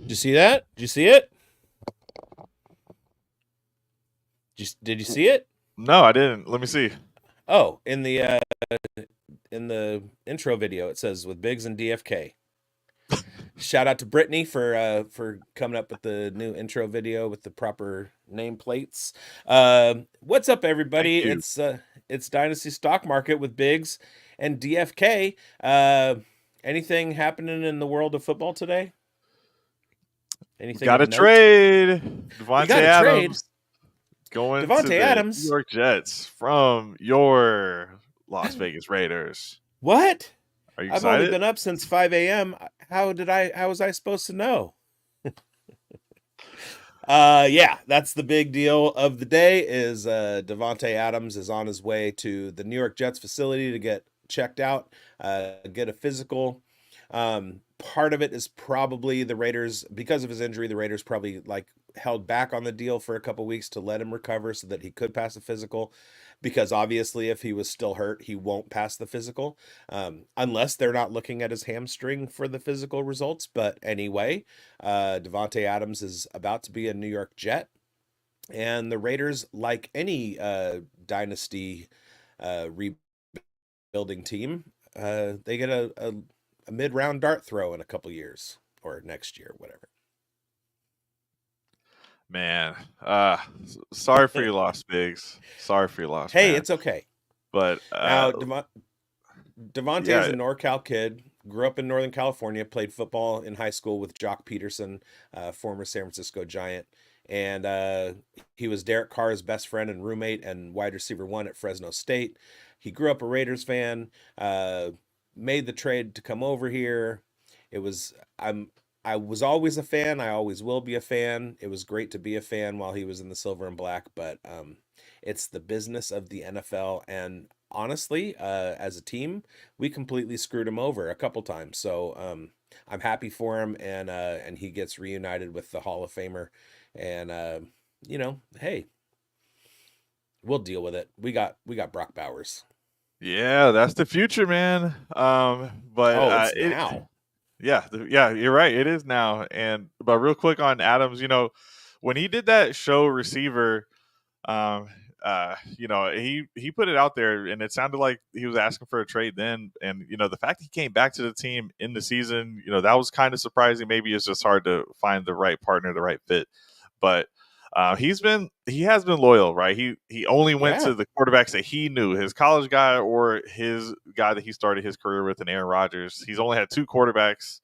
Did you see that? Did you see it? Did you see it? No, I didn't. Let me see. Oh, in the intro video, it says with bigz and DFK. Shout out to Brittany for coming up with the new intro video with the proper nameplates. What's up, Thank everybody? you. It's Dynasty Stock Market with bigz and DFK. Anything happening in the world of football today? We Anything got of a note? trade. We Davante got a trade. Adams going to Davante the New Adams. York Jets from your Las Vegas Raiders. What? Are you I've only excited? been up since 5 a.m. How was I supposed to know? Yeah, that's the big deal of the day is Davante Adams is on his way to the New York Jets facility to get checked out, get a physical. Part of it is probably the Raiders, because of his injury, the Raiders probably like held back on the deal for a couple weeks to let him recover so that he could pass a physical, because obviously if he was still hurt, he won't pass the physical, unless they're not looking at his hamstring for the physical results. But anyway, Davante Adams is about to be a New York Jet, and the Raiders, like any dynasty rebuilding team, they get a mid-round dart throw in a couple years or next year, whatever. Man, sorry for your loss, Biggs. Sorry for your loss, Hey, man. it's okay. But Now, Devontae is yeah, a NorCal kid, grew up in Northern California, played football in high school with Jock Peterson, former San Francisco Giant. And he was Derek Carr's best friend and roommate and wide receiver one at Fresno State. He grew up a Raiders fan, made the trade to come over here. It was, I was always a fan. I always will be a fan. It was great to be a fan while he was in the silver and black, but it's the business of the NFL. And honestly, as a team, we completely screwed him over a couple times. So I'm happy for him, and he gets reunited with the Hall of Famer. And hey, we'll deal with it. We got Brock Bowers. yeah, that's the future, man. But Oh, it's it now. Yeah, yeah, you're right. It is now. And but real quick on Adams, when he did that show receiver, um, he put it out there, and it sounded like he was asking for a trade then. And the fact he came back to the team in the season, that was kind of surprising. Maybe it's just hard to find the right partner, the right fit. But he has been loyal, right? He only went Yeah. to the quarterbacks that he knew, his college guy or his guy that he started his career with, in Aaron Rodgers. He's only had two quarterbacks,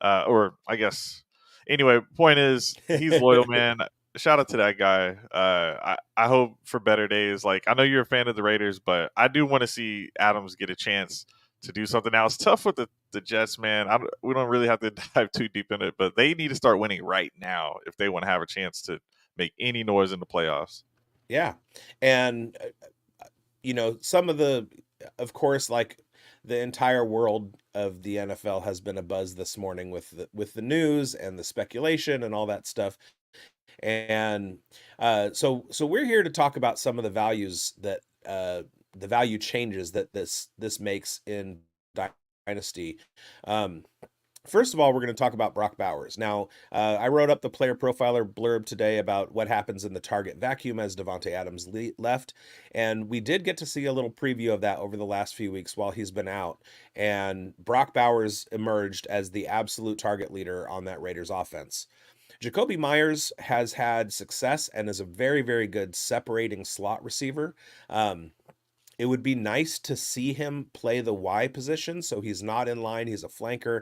or I guess. Anyway, point is he's loyal, man. Shout out to that guy. I hope for better days. Like, I know you're a fan of the Raiders, but I do want to see Adams get a chance to do something. Now it's tough with the Jets, man. We don't really have to dive too deep in it, but they need to start winning right now if they want to have a chance to make any noise in the playoffs. Yeah. And some of of course, like the entire world of the NFL has been a buzz this morning with the news and the speculation and all that stuff. And so we're here to talk about some of the values that the value changes that this makes in Dynasty. Um, First of all, we're going to talk about Brock Bowers. Now, I wrote up the player profiler blurb today about what happens in the target vacuum as Davante Adams left, and we did get to see a little preview of that over the last few weeks while he's been out. And Brock Bowers emerged as the absolute target leader on that Raiders offense. Jacoby Myers has had success and is a very, very good separating slot receiver. Um, it would be nice to see him play the Y position, so he's not in line. He's a flanker.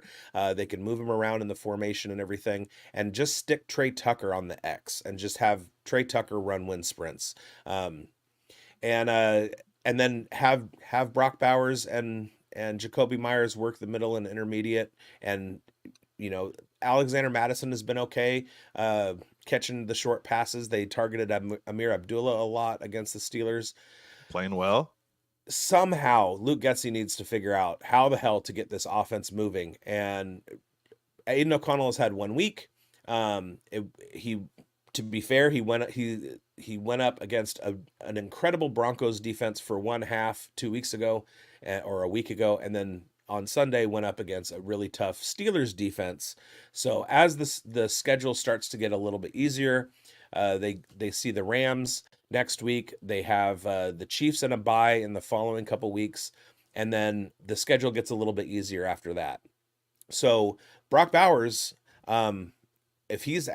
They can move him around in the formation and everything, and just stick Trey Tucker on the X and just have Trey Tucker run wind sprints, um, and uh, and then have Brock Bowers and Jacoby Myers work the middle and intermediate. And you know Alexander Madison has been okay, catching the short passes. They targeted Amir Abdullah a lot against the Steelers. Playing well. Somehow Luke Getsy needs to figure out how the hell to get this offense moving. And Aiden O'Connell has had 1 week. He, to be fair, he went up against an incredible Broncos defense for one half 2 weeks ago, or a week ago, and then on Sunday went up against a really tough Steelers defense. So as the schedule starts to get a little bit easier, they see the Rams next week. They have the Chiefs in a bye in the following couple weeks, and then the schedule gets a little bit easier after that. So Brock Bowers, if he's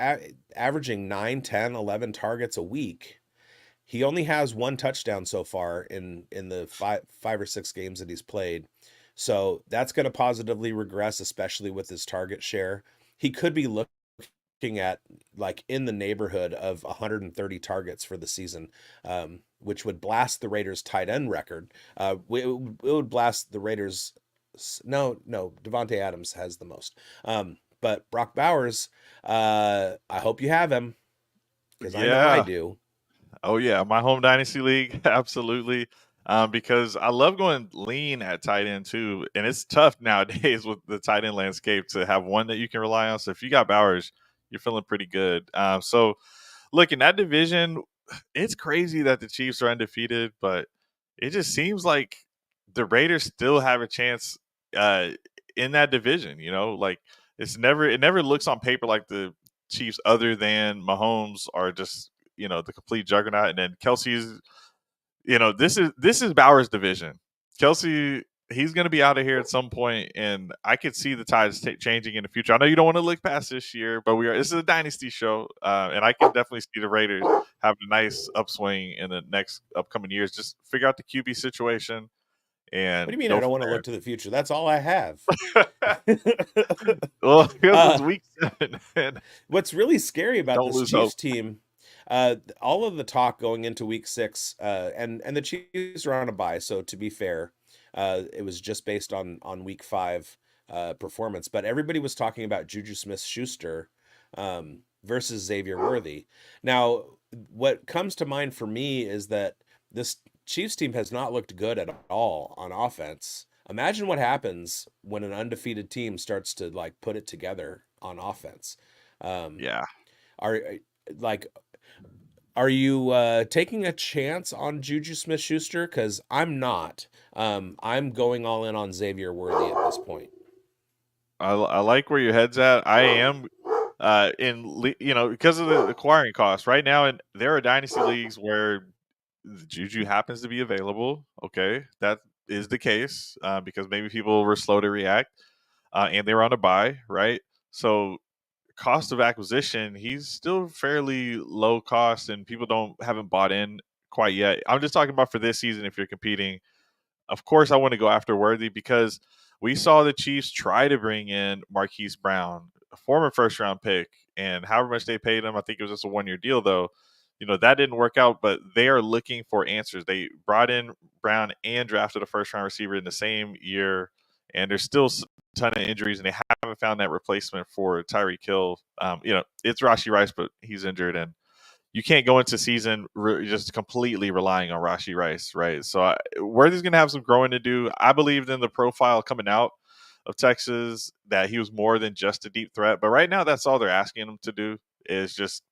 averaging 9, 10, 11 targets a week, he only has one touchdown so far in the five or six games that he's played. So that's going to positively regress, especially with his target share. He could be looking at like in the neighborhood of 130 targets for the season, which would blast the Raiders' tight end record. It would blast the Raiders. No, Davante Adams has the most. But Brock Bowers, I hope you have him because I know I Yeah. do. Oh yeah, my home dynasty league, absolutely. Because I love going lean at tight end too, and it's tough nowadays with the tight end landscape to have one that you can rely on. So if you got Bowers, you're feeling pretty good. So look in that division, it's crazy that the Chiefs are undefeated, but it just seems like the Raiders still have a chance uh, in that division. Like it never looks on paper like the Chiefs, other than Mahomes, are just the complete juggernaut, and then Kelsey's. This is Bauer's division. Kelsey, he's going to be out of here at some point, and I could see the tides changing in the future. I know you don't want to look past this year, but this is a dynasty show, and I can definitely see the Raiders have a nice upswing in the next upcoming years. Just figure out the QB situation What do and you mean I go don't from want to look to the future? That's all I have. there. Well, because it's uh, week 7, and what's really scary about don't this lose hope. Chiefs team, all of the talk going into week 6, and the Chiefs are on a bye, so to be fair, it was just based on week 5 performance. But everybody was talking about Juju Smith-Schuster versus Xavier Worthy. Now, what comes to mind for me is that this Chiefs team has not looked good at all on offense. Imagine what happens when an undefeated team starts to like put it together on offense. Um, Yeah. are like are you taking a chance on Juju Smith-Schuster? Because I'm not. I'm going all in on Xavier Worthy at this point. I like where your head's at. I am because of the acquiring costs right now, and there are dynasty leagues where the Juju happens to be available. Okay, that is the case because maybe people were slow to react and they were on a buy, right? So cost of acquisition, he's still fairly low cost, and people haven't bought in quite yet. I'm just talking about for this season. If you're competing, of course, I want to go after Worthy because we saw the Chiefs try to bring in Marquise Brown, a former first round pick, and however much they paid him, I think it was just a 1 year deal though. That didn't work out, but they are looking for answers. They brought in Brown and drafted a first round receiver in the same year, and there's still a ton of injuries, and they haven't found that replacement for Tyreek Hill. It's Rashee Rice, but he's injured, and you can't go into season just completely relying on Rashee Rice, right? So Worthy's going to have some growing to do. I believed in the profile coming out of Texas that he was more than just a deep threat, but right now that's all they're asking him to do is just,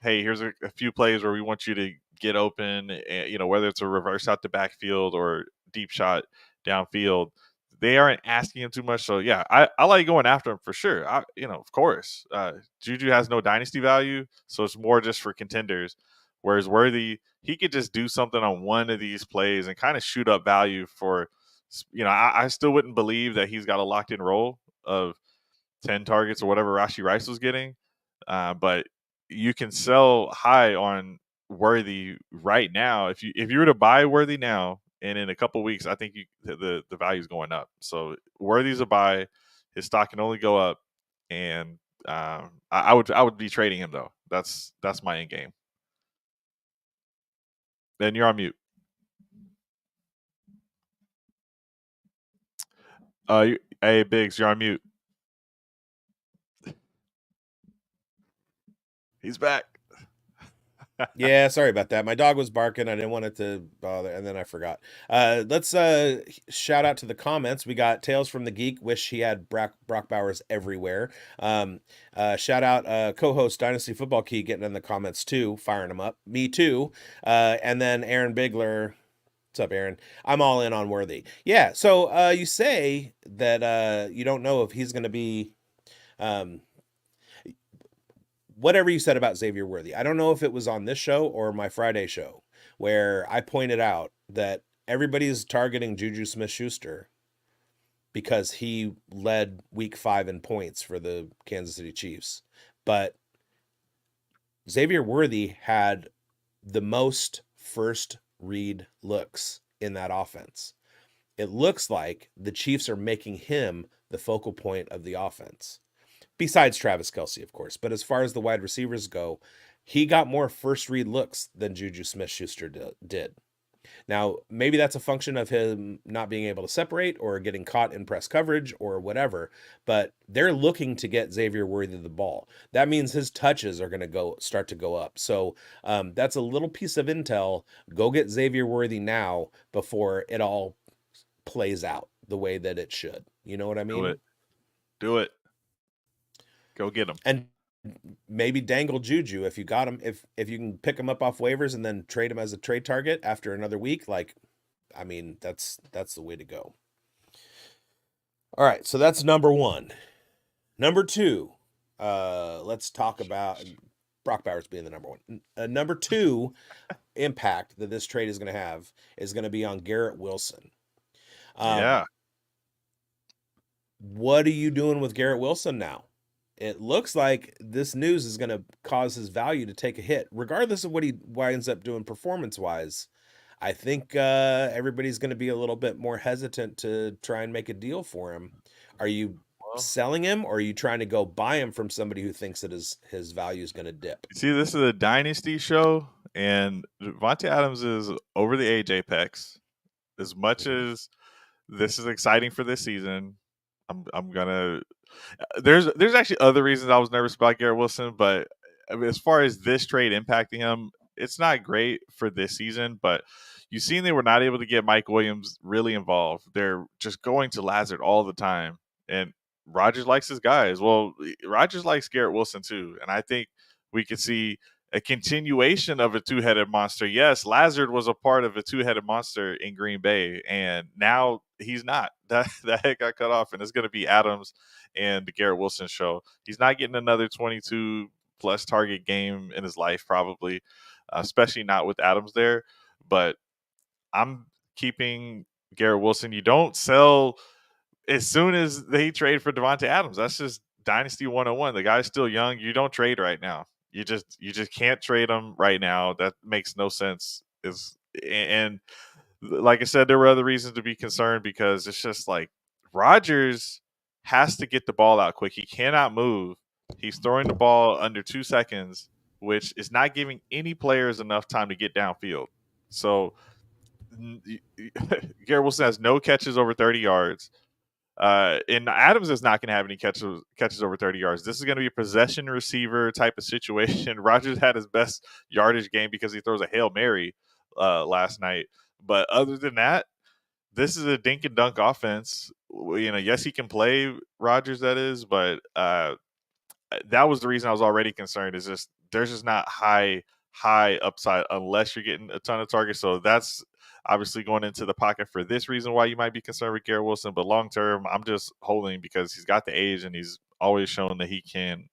hey, here's a few plays where we want you to get open, and, whether it's a reverse out the backfield or deep shot downfield. They aren't asking him too much. So yeah, I like going after him for sure. Of course, Juju has no dynasty value, so it's more just for contenders. Whereas Worthy, he could just do something on one of these plays and kind of shoot up value for. I still wouldn't believe that he's got a locked in role of 10 targets or whatever Rashee Rice was getting, but you can sell high on Worthy right now. If you were to buy Worthy now, and in a couple weeks, I think the value is going up. So Worthy's a buy. His stock can only go up, and I would be trading him though. That's my end game. Then you're on mute. Hey bigz, you're on mute. He's back. Yeah, sorry about that. My dog was barking. I didn't want it to bother, and then I forgot. Let's shout out to the comments. We got Tales from the Geek. Wish he had Brock Bowers everywhere. Shout out co-host Dynasty Football Key getting in the comments too, firing him up. Me too. And then Aaron Bigler. What's up, Aaron? I'm all in on Worthy. Yeah. So you say that you don't know if he's going to be um, whatever you said about Xavier Worthy. I don't know if it was on this show or my Friday show where I pointed out that everybody's targeting Juju Smith-Schuster because he led week 5 in points for the Kansas City Chiefs. But Xavier Worthy had the most first read looks in that offense. It looks like the Chiefs are making him the focal point of the offense, besides Travis Kelce, of course. But as far as the wide receivers go, he got more first read looks than Juju Smith-Schuster did. Now, maybe that's a function of him not being able to separate or getting caught in press coverage or whatever, but they're looking to get Xavier Worthy the ball. That means his touches are going to start to go up. So that's a little piece of intel. Go get Xavier Worthy now before it all plays out the way that it should. You know what I mean? Do it. Go get him. And maybe dangle Juju if you got him, if you can pick him up off waivers and then trade him as a trade target after another week. Like, I mean, that's the way to go. All right, so that's number 1. Number 2, let's talk about Brock Bowers being the number 1. Number 2 impact that this trade is going to have is going to be on Garrett Wilson. Yeah. What are you doing with Garrett Wilson now? It looks like this news is going to cause his value to take a hit, regardless of what he winds up doing performance-wise. I think everybody's going to be a little bit more hesitant to try and make a deal for him. Are you selling him, or are you trying to go buy him from somebody who thinks that his value is going to dip? See, this is a Dynasty show, and Davante Adams is over the age apex. As much as this is exciting for this season, I'm gonna. There's actually other reasons I was nervous about Garrett Wilson, but I mean, as far as this trade impacting him, it's not great for this season. But you've seen they were not able to get Mike Williams really involved. They're just going to Lazard all the time, and Rodgers likes his guys. Well, Rodgers likes Garrett Wilson too, and I think we could see a continuation of a two-headed monster. Yes, Lazard was a part of a two-headed monster in Green Bay, and now he's not. That head got cut off, and it's going to be Adams and the Garrett Wilson show. He's not getting another 22-plus target game in his life, probably, especially not with Adams there. But I'm keeping Garrett Wilson. You don't sell as soon as they trade for Davante Adams. That's just Dynasty 101. The guy's still young. You don't trade right now. You just can't trade him right now. That makes no sense. And like I said, there were other reasons to be concerned because it's just like Rodgers has to get the ball out quick. He cannot move. He's throwing the ball under 2 seconds, which is not giving any players enough time to get downfield. So Garrett Wilson has no catches over 30 yards. And Adams is not going to have any catches over 30 yards. This is going to be a possession receiver type of situation. Rodgers had his best yardage game because he throws a Hail Mary last night. But other than that, this is a dink and dunk offense. Yes, he can play Rodgers, that is, but that was the reason I was already concerned. Is just there's just not high upside unless you're getting a ton of targets. So that's obviously going into the pocket for this reason why you might be concerned with Garrett Wilson. But long term, I'm just holding because he's got the age and he's always shown that he can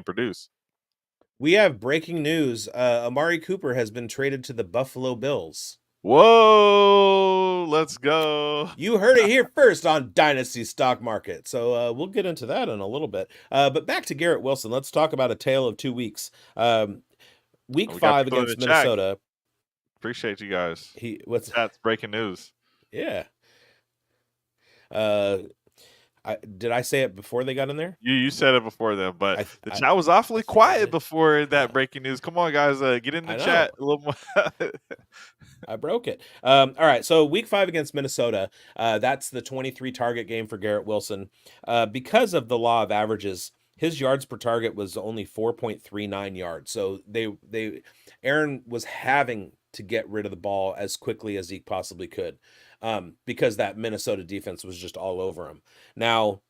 produce. We have breaking news. Amari Cooper has been traded to the Buffalo Bills. Whoa, let's go. You heard it here first on Dynasty Stock Market. So we'll get into that in a little bit. But back to Garrett Wilson. Let's talk about a tale of 2 weeks. Week 5 against Minnesota. Appreciate you guys. That's breaking news. Yeah. Did I say it before they got in there? You said it before them, but the chat was awfully quiet before that breaking news. Come on, guys, get in the chat a little more. I broke it. All right, so week 5 against Minnesota, that's the 23 target game for Garrett Wilson. Because of the law of averages, his yards per target was only 4.39 yards. So Aaron was having to get rid of the ball as quickly as he possibly could. Because that Minnesota defense was just all over him. Now,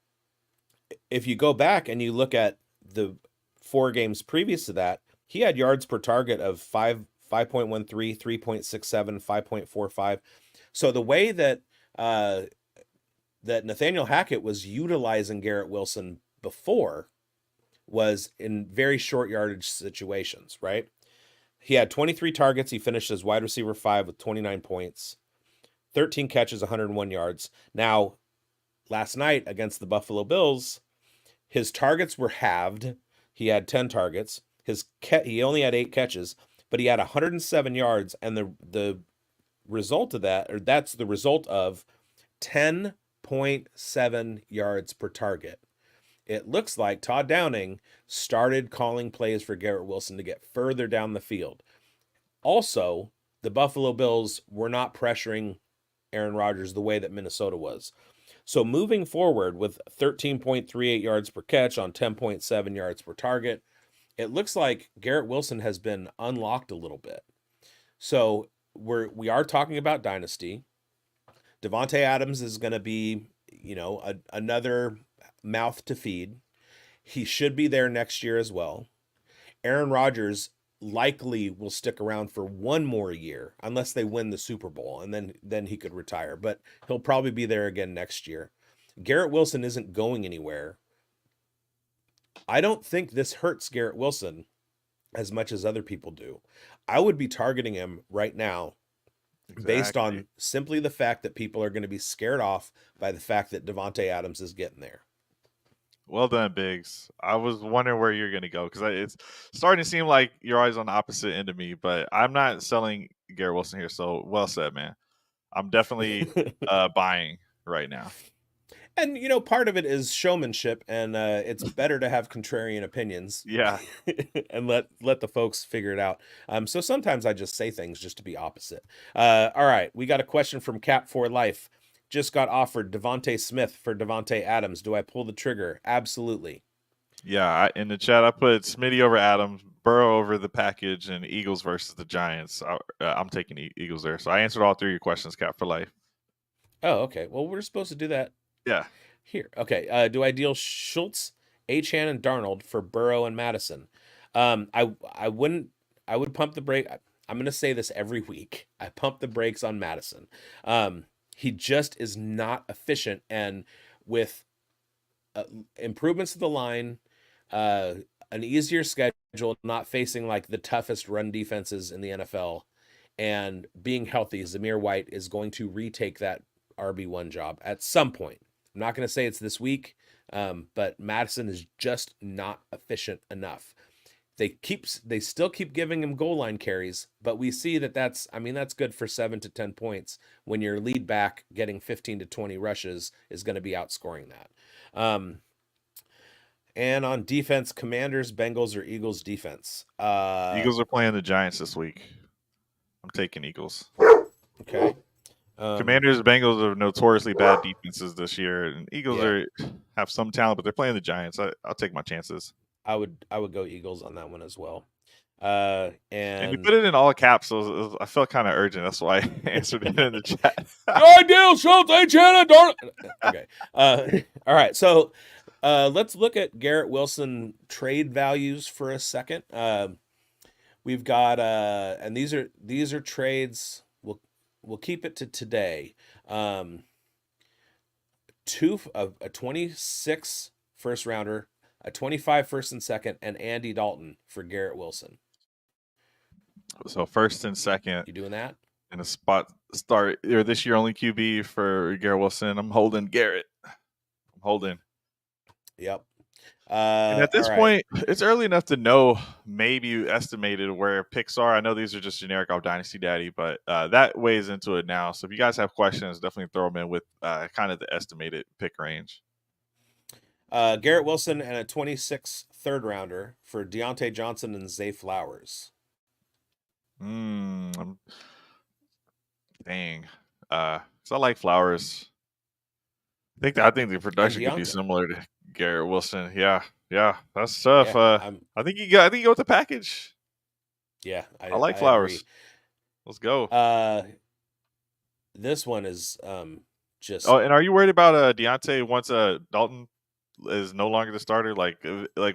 if you go back and you look at the 4 games previous to that, he had yards per target of 5.13, 3.67, 5.45. So the way that uh, that Nathaniel Hackett was utilizing Garrett Wilson before was in very short yardage situations, right? He had 23 targets. He finished as wide receiver 5 with 29 points, 13 catches, 101 yards. Now, last night against the Buffalo Bills, his targets were halved. He had 10 targets. He only had 8 catches, but he had 107 yards, and the result of that, or that's the result of 10.7 yards per target. It looks like Todd Downing started calling plays for Garrett Wilson to get further down the field. Also, the Buffalo Bills were not pressuring Aaron Rodgers the way that Minnesota was. So moving forward with 13.38 yards per catch on 10.7 yards per target, it looks like Garrett Wilson has been unlocked a little bit. So we are talking about Dynasty. Davante Adams is going to be, another mouth to feed. He should be there next year as well. Aaron Rodgers likely will stick around for one more year unless they win the Super Bowl, and then he could retire, but he'll probably be there again next year. Garrett Wilson isn't going anywhere. I don't think this hurts Garrett Wilson as much as other people do. I would be targeting him right now based on simply the fact that people are going to be scared off by the fact that Davante Adams is getting there. Well done, bigz. I was wondering where you're going to go because it's starting to seem like you're always on the opposite end of me, but I'm not selling Garrett Wilson here. So well said, man. I'm definitely buying right now. And, part of it is showmanship, and it's better to have contrarian opinions. Yeah. And let the folks figure it out. So sometimes I just say things just to be opposite. All right. We got a question from Cap for Life. Just got offered Devontae Smith for Davante Adams. Do I pull the trigger? Absolutely. Yeah. In the chat, I put Smitty over Adams, Burrow over the package, and Eagles versus the Giants. I'm taking Eagles there. So I answered all 3 of your questions, Cap for Life. Oh, okay. Well, we're supposed to do that. Yeah. Here. Okay. Do I deal Schultz, Achane, and Darnold for Burrow and Madison? I would pump the brake. I'm going to say this every week. I pump the brakes on Madison. He just is not efficient, and with improvements to the line, an easier schedule, not facing like the toughest run defenses in the NFL, and being healthy, Zamir White is going to retake that RB1 job at some point. I'm not going to say it's this week, but Madison is just not efficient enough. They still keep giving him goal line carries, but we see that's good for 7 to 10 points when your lead back getting 15 to 20 rushes is going to be outscoring that. And on defense, Commanders, Bengals, or Eagles defense? Eagles are playing the Giants this week. I'm taking Eagles. Okay. Commanders and Bengals are notoriously bad defenses this year, and Eagles have some talent, but they're playing the Giants. I'll take my chances. I would go Eagles on that one as well. And you put it in all caps, so I felt kind of urgent. That's why I answered it in the chat. Ideal Schultz, Darnold. Okay. All right. So let's look at Garrett Wilson trade values for a second. We've got and these are trades. We'll keep it to today. A 26 first rounder, a 25 first and second, and Andy Dalton for Garrett Wilson. So first and second. You doing that? In a spot start or this year only QB for Garrett Wilson. I'm holding Garrett. I'm holding. Yep. And at this point, it's early enough to know maybe you estimated where picks are. I know these are just generic off Dynasty Daddy, but that weighs into it now. So if you guys have questions, definitely throw them in with kind of the estimated pick range. Garrett Wilson and a 26 third rounder for Deontay Johnson and Zay Flowers. Dang. So I like Flowers. I think the production could be similar to Garrett Wilson. Yeah, that's tough. Yeah, I think you go with the package. Yeah, I like Flowers. Agree. Let's go. This one is just. Oh, and are you worried about Deontay once Dalton is no longer the starter? Like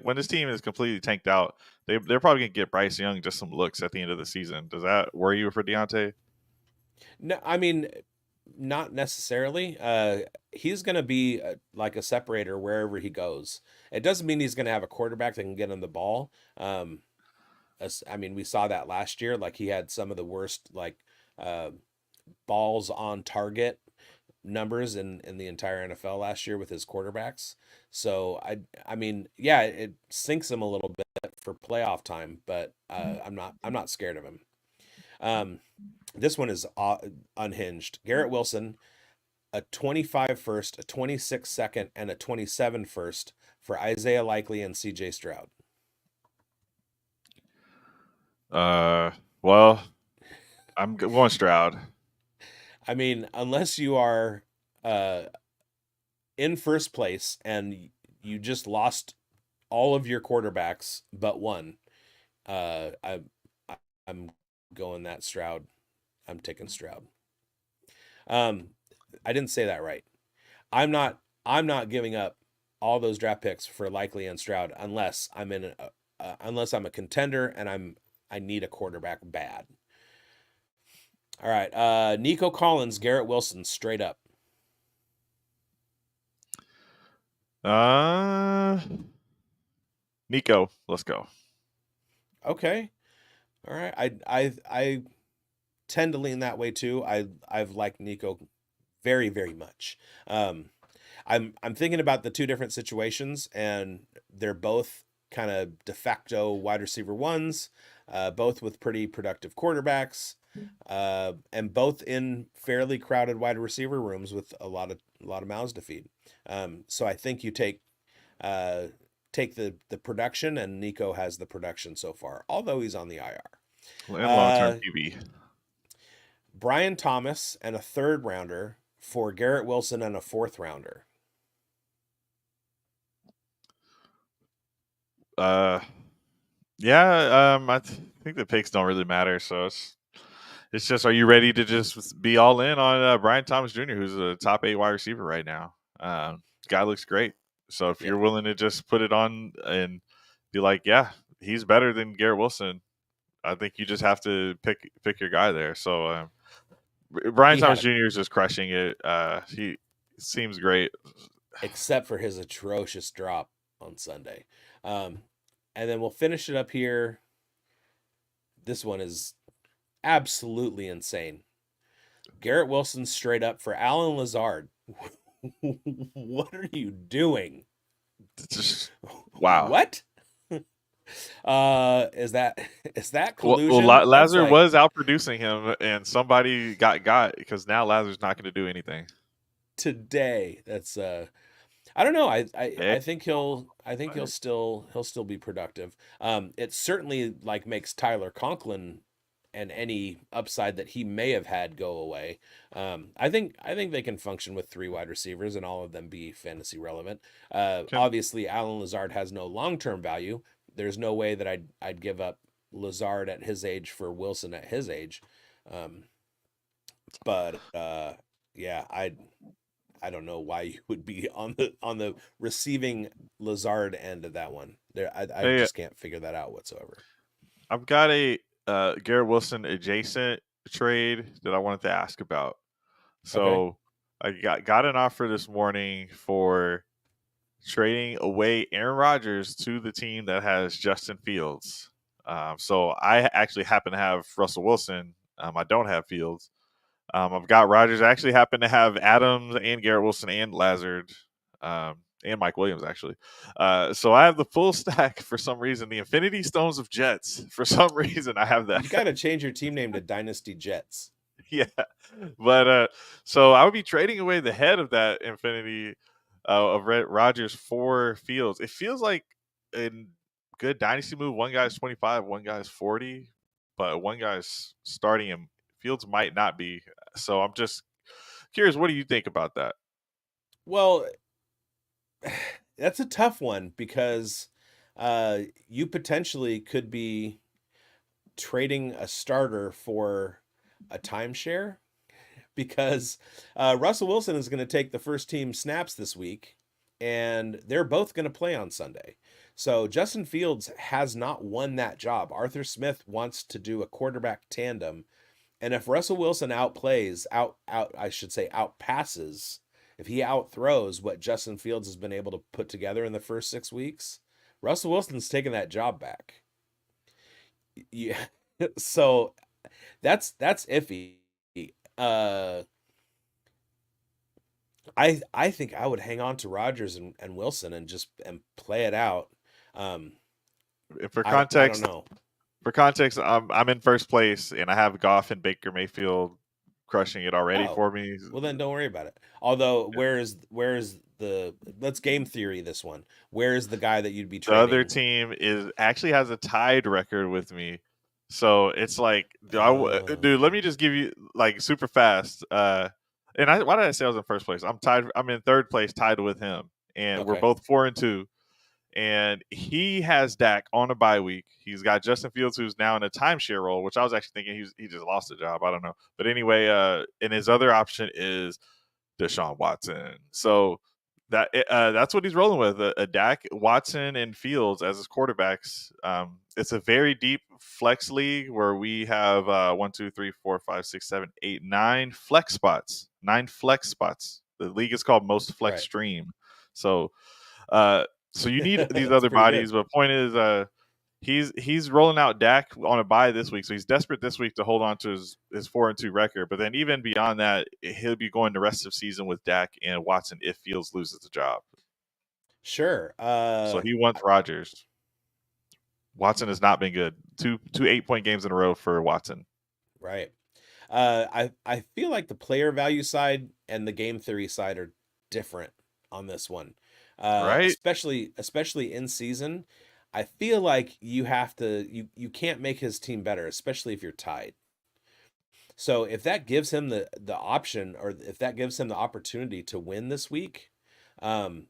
when this team is completely tanked out, they're probably gonna get Bryce Young just some looks at the end of the season. Does that worry you for Deontay? No, I mean, not necessarily. He's going to be like a separator wherever he goes. It doesn't mean he's going to have a quarterback that can get him the ball. I mean, we saw that last year. Like he had some of the worst like uh, balls on target numbers in the entire NFL last year with his quarterbacks. So I mean, yeah, it sinks him a little bit for playoff time, but I'm not scared of him. Um, this one is unhinged. Garrett Wilson, a 25 first, a 26 second, and a 27 first for Isaiah Likely and CJ Stroud. Uh, well, I'm going Stroud. I mean, unless you are uh, in first place and you just lost all of your quarterbacks but one, uh, I, I'm going that Stroud. I'm taking Stroud. Um, I didn't say that right. I'm not. I'm not giving up all those draft picks for Likely and Stroud unless I'm in unless I'm a contender and I need a quarterback bad. All right. Nico Collins, Garrett Wilson, straight up. Uh, Nico, let's go. Okay. All right. I tend to lean that way too. I've liked Nico very very much. Um, I'm thinking about the two different situations, and they're both kind of de facto wide receiver ones, both with pretty productive quarterbacks, and both in fairly crowded wide receiver rooms with a lot of mouths to feed. So I think you uh, take the production, and Nico has the production so far, although he's on the IR. And long term Uh, QB. Brian Thomas and a third rounder for Garrett Wilson and a fourth rounder. Uh, yeah. Think the picks don't really matter. So it's just, are you ready to just be all in on Brian Thomas Jr., who's a top 8 wide receiver right now? Guy looks great. So if Yeah. you're willing to just put it on and be like, yeah, he's better than Garrett Wilson, I think you just have to pick your guy there. So Brian He Thomas had a Jr. is just crushing it. He seems great. except for his atrocious drop on Sunday. Um, and then we'll finish it up here. This one is absolutely insane. Garrett Wilson straight up for Alan Lazard. What are you doing? It's just wow. What? Is that is that Well, collusion? That's Lazar like was outproducing him, and somebody got because now Lazar's not going to do anything. today. That's I don't know. Eh, I think he'll still be productive. It certainly like makes Tyler Conklin and any upside that he may have had go away. I think they can function with three wide receivers and all of them be fantasy relevant. Can Obviously, Alan Lazard has no long term value. There's no way that I'd give up Lazard at his age for Wilson at his age. Um, but yeah, I don't know why you would be on the receiving Lazard end of that one. I hey, just can't figure that out whatsoever. I've got a Garrett Wilson adjacent trade that I wanted to ask about. Okay. So I got an offer this morning for trading away Aaron Rodgers to the team that has Justin Fields. So I actually happen to have Russell Wilson. I don't have Fields. I've got Rodgers. I actually happen to have Adams and Garrett Wilson and Lazard and Mike Williams, actually. So I have the full stack for some reason. The Infinity Stones of Jets. For some reason, I have that. You got to change your team name to Dynasty Jets. Yeah. But so I would be trading away the head of that Infinity of Rodgers for Fields. It feels like a good dynasty move. One guy's 25, one guy's 40, but one guy's starting him. Fields might not be. So I'm just curious, what do you think about that? Well, that's a tough one because you potentially could be trading a starter for a timeshare because Russell Wilson is going to take the first team snaps this week, and they're both going to play on Sunday. So Justin Fields has not won that job. Arthur Smith wants to do a quarterback tandem, And if Russell Wilson outpasses, if he outthrows what Justin Fields has been able to put together in the first 6 weeks, Russell Wilson's taking that job back. Yeah. So that's iffy. Uh I think I would hang on to Rodgers and Wilson and just play it out. Um For I don't context, know. I'm in first place, and I have Goff and Baker Mayfield crushing it already Oh, for me. well then don't worry about it. Although where is the let's game theory this one. Where is the guy that you'd be The other trading? team is actually has a tied record with me, so it's like, dude? Let Uh, me just give you like super fast. Why did I say I was in first place? I'm tied. I'm in third place, tied with him, and we're okay. both 4-2. And he has Dak on a bye week. He's got Justin Fields, who's now in a timeshare role, which I was actually thinking he just lost a job. I don't know, but anyway, and his other option is Deshaun Watson. So that's what he's rolling with: a Dak, Watson, and Fields as his quarterbacks. It's a very deep flex league where we have 1, 2, 3, 4, 5, 6, 7, 8, 9 flex spots. 9 flex spots. The league is called Most Flex Right. Stream. So uh, so you need these That's other pretty bodies. good. But point is, he's rolling out Dak on a bye this week, so he's desperate this week to hold on to his 4-2 record. But then even beyond that, he'll be going the rest of the season with Dak and Watson if Fields loses the job. Sure. So he wants Rodgers. Watson has not been good. Two 8-point games in a row for Watson. Right. I feel like the player value side and the game theory side are different on this one. Right? Especially in season. I feel like you can't make his team better, especially if you're tied. So if that gives him the option, or if that gives him the opportunity to win this week,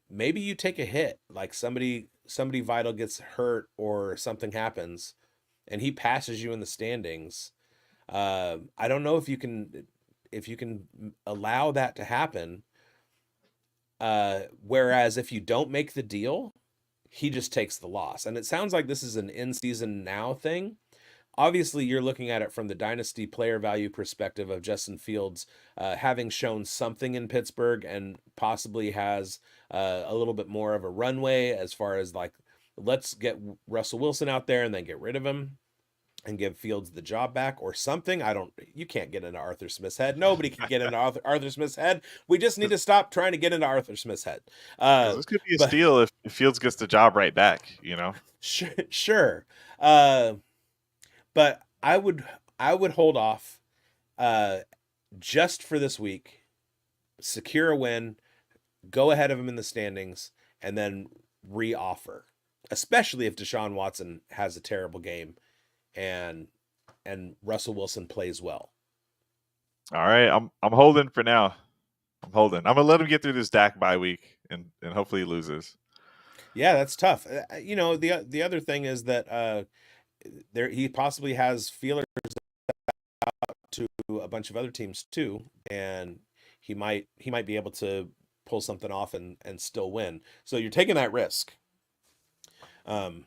maybe you take a hit, like somebody vital gets hurt or something happens, and he passes you in the standings. I don't know if you can allow that to happen. Whereas if you don't make the deal, he just takes the loss. And it sounds like this is an in season now thing. Obviously, you're looking at it from the dynasty player value perspective of Justin Fields having shown something in Pittsburgh and possibly has a little bit more of a runway as far as like, let's get Russell Wilson out there and then get rid of him and give Fields the job back or something. You can't get into Arthur Smith's head. Nobody can get into Arthur Smith's head. We just need to stop trying to get into Arthur Smith's head. Because this could be a But steal if Fields gets the job right back, you know? sure. Uh, but I would hold off uh, just for this week, secure a win, go ahead of him in the standings, and then re-offer. Especially if Deshaun Watson has a terrible game and Russell Wilson plays well. All right, I'm holding for now. I'm holding. I'm gonna let him get through this Dak bye week, and hopefully he loses. Yeah, that's tough. The other thing is that there he possibly has feelers to a bunch of other teams too, and he might be able to pull something off and still win. So you're taking that risk. Um,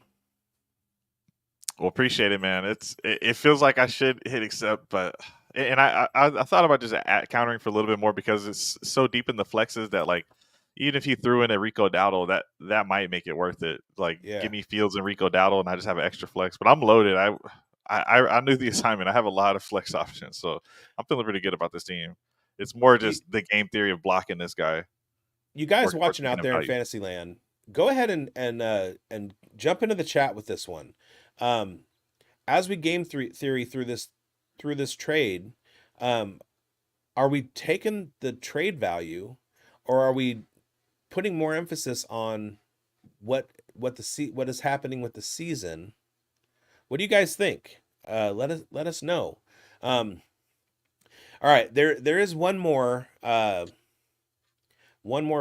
Well, appreciate it, man. It feels like I should hit accept, but and I thought about just countering for a little bit more because it's so deep in the flexes that like even if he threw in a Rico Dowdle, that might make it worth it. Like yeah. give me Fields and Rico Dowdle, and I just have an extra flex. But I'm loaded. I knew the assignment. I have a lot of flex options, so I'm feeling pretty good about this team. It's more You, just the game theory of blocking this guy you guys or watching taking out him there in value. Fantasyland, go ahead and jump into the chat with this one. Um, as we game theory through this trade, um, are we taking the trade value, or are we putting more emphasis on what is happening with the season? What do you guys think? Let us know. Um, all right, there is one more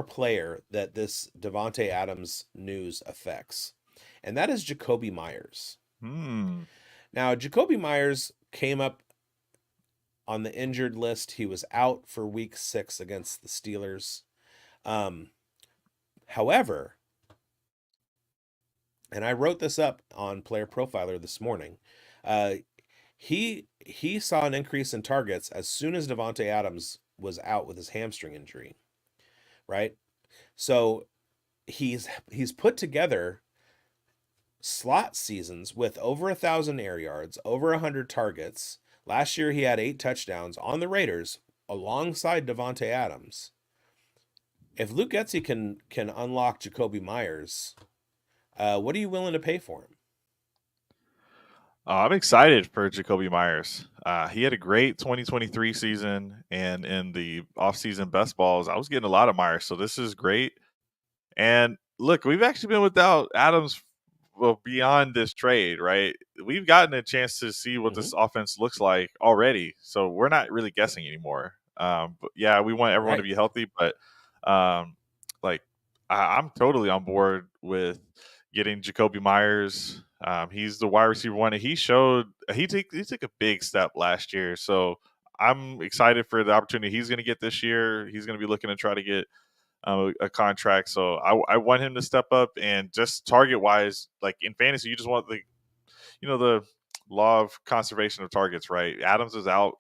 player that this Davante Adams news affects, and that is Jacoby Myers. Hmm. Now, Jacoby Myers came up on the injured list. He was out for week 6 against the Steelers. Um, however, and I wrote this up on Player Profiler this morning, uh, he saw an increase in targets as soon as Davante Adams was out with his hamstring injury, right? So he's put together slot seasons with over 1,000 air yards, over 100 targets. Last year he had 8 touchdowns on the Raiders alongside Davante Adams. If Luke Getsy can unlock Jacoby Myers, what are you willing to pay for him? I'm excited for Jacoby Myers. He had a great 2023 season, and in the offseason best balls, I was getting a lot of Myers, so this is great. And look, we've actually been without Adams, well, beyond this trade, right? We've gotten a chance to see what this offense looks like already, so we're not really guessing anymore. But yeah, we want everyone to Right. be healthy, but like I'm totally on board with getting Jacoby Myers. He's the wide receiver one, and he took a big step last year. So I'm excited for the opportunity he's going to get this year. He's going to be looking to try to get a contract. So I want him to step up, and just target wise, like in fantasy, you just want the law of conservation of targets, right? Adams is out.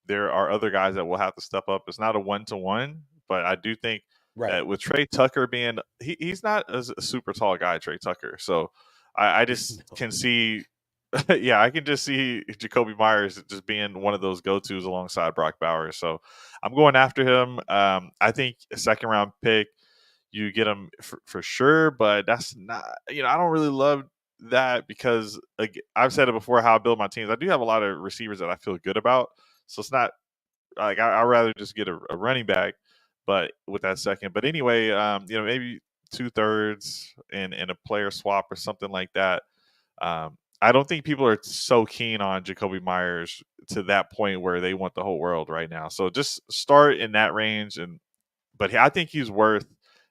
There are other guys that will have to step up. It's not a 1-to-1, but I do think Right. that with Trey Tucker being, he's not a super tall guy, Trey Tucker. So I just No. can see, yeah, I can just see Jacoby Myers just being one of those go-tos alongside Brock Bowers. So I'm going after him. I think a second round pick, you get him for sure, but that's not, I don't really love that because I've said it before how I build my teams. I do have a lot of receivers that I feel good about. So it's not like I'd rather just get a running back, but with that second. But anyway, maybe 2/3 and a player swap or something like that. I don't think people are so keen on Jacoby Myers to that point where they want the whole world right now. So just start in that range, but I think he's worth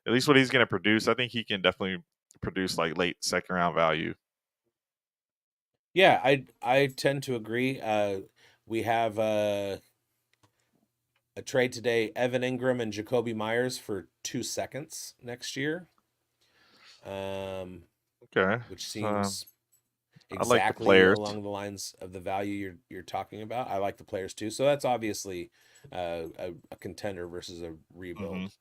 at least what he's going to produce. I think he can definitely produce like late second round value. Yeah, I tend to agree. We have a trade today: Evan Ingram and Jacoby Myers for 2 seconds next year. Okay, Which seems I like the exactly players. along the lines of the value you're talking about. I like the players too, so that's obviously a contender versus a Mm-hmm. rebuild.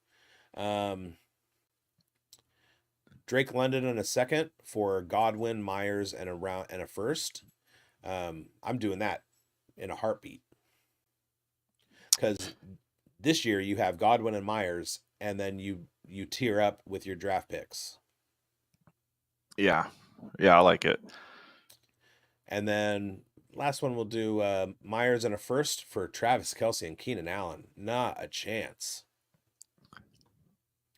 Drake London in a second for Godwin, Myers, and a first. I'm doing that in a heartbeat because this year you have Godwin and Myers, and then you tier up with your draft picks. Yeah, I like it. And then last one we'll do Myers and a first for Travis Kelce and Keenan Allen. Not a chance.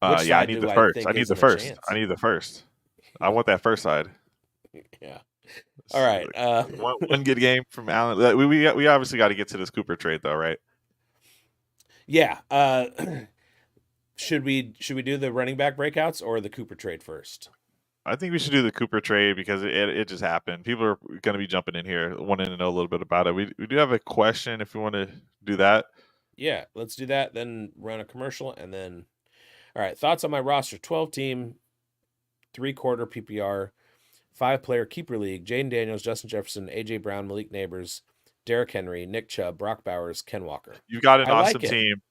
Which Yeah, I side need do the I first. I think need the isn't a first. I chance? need the first. I want that first side. Yeah. All right. One good game from Allen. We obviously got to get to this Cooper trade though, right? Yeah. Should we do the running back breakouts or the Cooper trade first? I think we should do the Cooper trade because it just happened. People are going to be jumping in here wanting to know a little bit about it. We do have a question if you want to do that. Yeah, let's do that. Then run a commercial and then. All right. Thoughts on my roster: 12-team, 3/4 PPR, 5-player keeper league. Jaden Daniels, Justin Jefferson, AJ Brown, Malik Neighbors, Derrick Henry, Nick Chubb, Brock Bowers, Ken Walker. You've got an I awesome like it. team.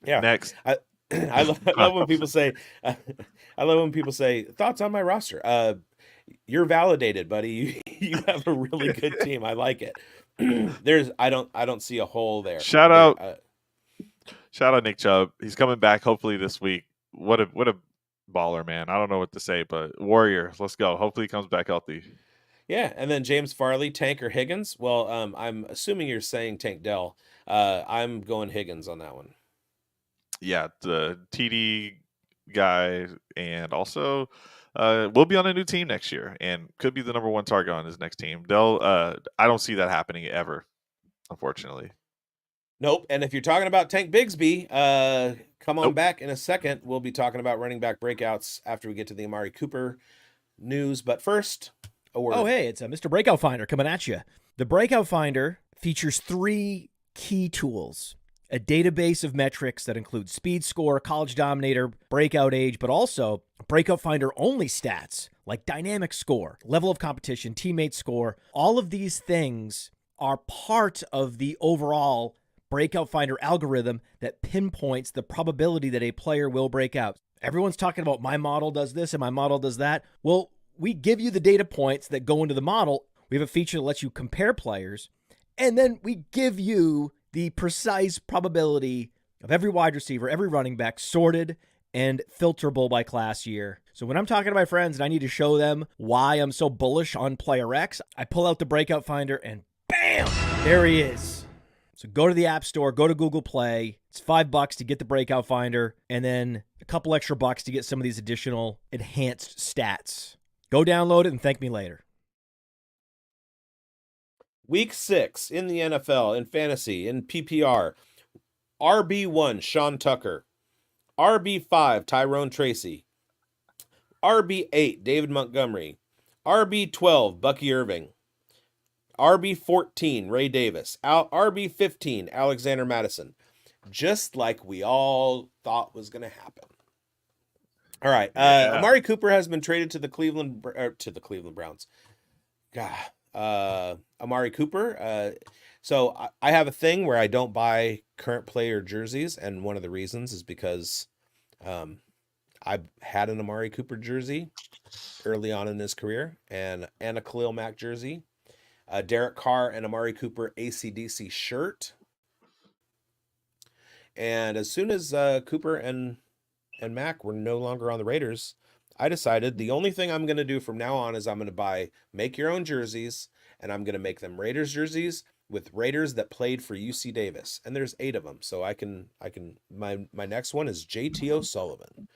Yeah. Next. I love when people say I love when people say thoughts on my roster. You're validated, buddy. You have a really good team. I like it. I don't see a hole there. Shout out Nick Chubb. He's coming back hopefully this week. What a baller, man. I don't know what to say, but Warrior, let's go. Hopefully he comes back healthy. Yeah, and then James Farley, Tank or Higgins. Well, I'm assuming you're saying Tank Dell. I'm going Higgins on that one. Yeah, the TD guy, and also will be on a new team next year and could be the number one target on his next team. I don't see that happening ever, unfortunately. Nope. And if you're talking about Tank Bigsby, come on Nope. back in a second. We'll be talking about running back breakouts after we get to the Amari Cooper news. But first, a word. Oh, hey, it's Mr. Breakout Finder coming at you. The Breakout Finder features 3 key tools: a database of metrics that include speed score, college dominator, breakout age, but also Breakout Finder only stats like dynamic score, level of competition, teammate score. All of these things are part of the overall Breakout Finder algorithm that pinpoints the probability that a player will break out. Everyone's talking about my model does this and my model does that. Well, we give you the data points that go into the model. We have a feature that lets you compare players, and then we give you the precise probability of every wide receiver, every running back, sorted and filterable by class year. So when I'm talking to my friends and I need to show them why I'm so bullish on player X, I pull out the Breakout Finder and bam, there he is. So go to the App Store, go to Google Play. It's $5 to get the Breakout Finder, and then a couple extra bucks to get some of these additional enhanced stats. Go download it and thank me later. Week 6 in the NFL, in fantasy, in PPR. RB1, Sean Tucker. RB5, Tyrone Tracy. RB8, David Montgomery. RB12, Bucky Irving. RB14, Ray Davis. RB15, Alexander Madison. Just like we all thought was going to happen. All right. Amari Cooper has been traded to the Cleveland Browns. God. Amari Cooper. So I have a thing where I don't buy current player jerseys, and one of the reasons is because I had an Amari Cooper jersey early on in his career, and a Khalil Mack jersey, Derek Carr and Amari Cooper AC/DC shirt. And as soon as Cooper and Mack were no longer on the Raiders, I decided the only thing I'm going to do from now on is I'm going to make your own jerseys, and I'm going to make them Raiders jerseys with Raiders that played for UC Davis. And there's 8 of them. So my next one is JT O'Sullivan.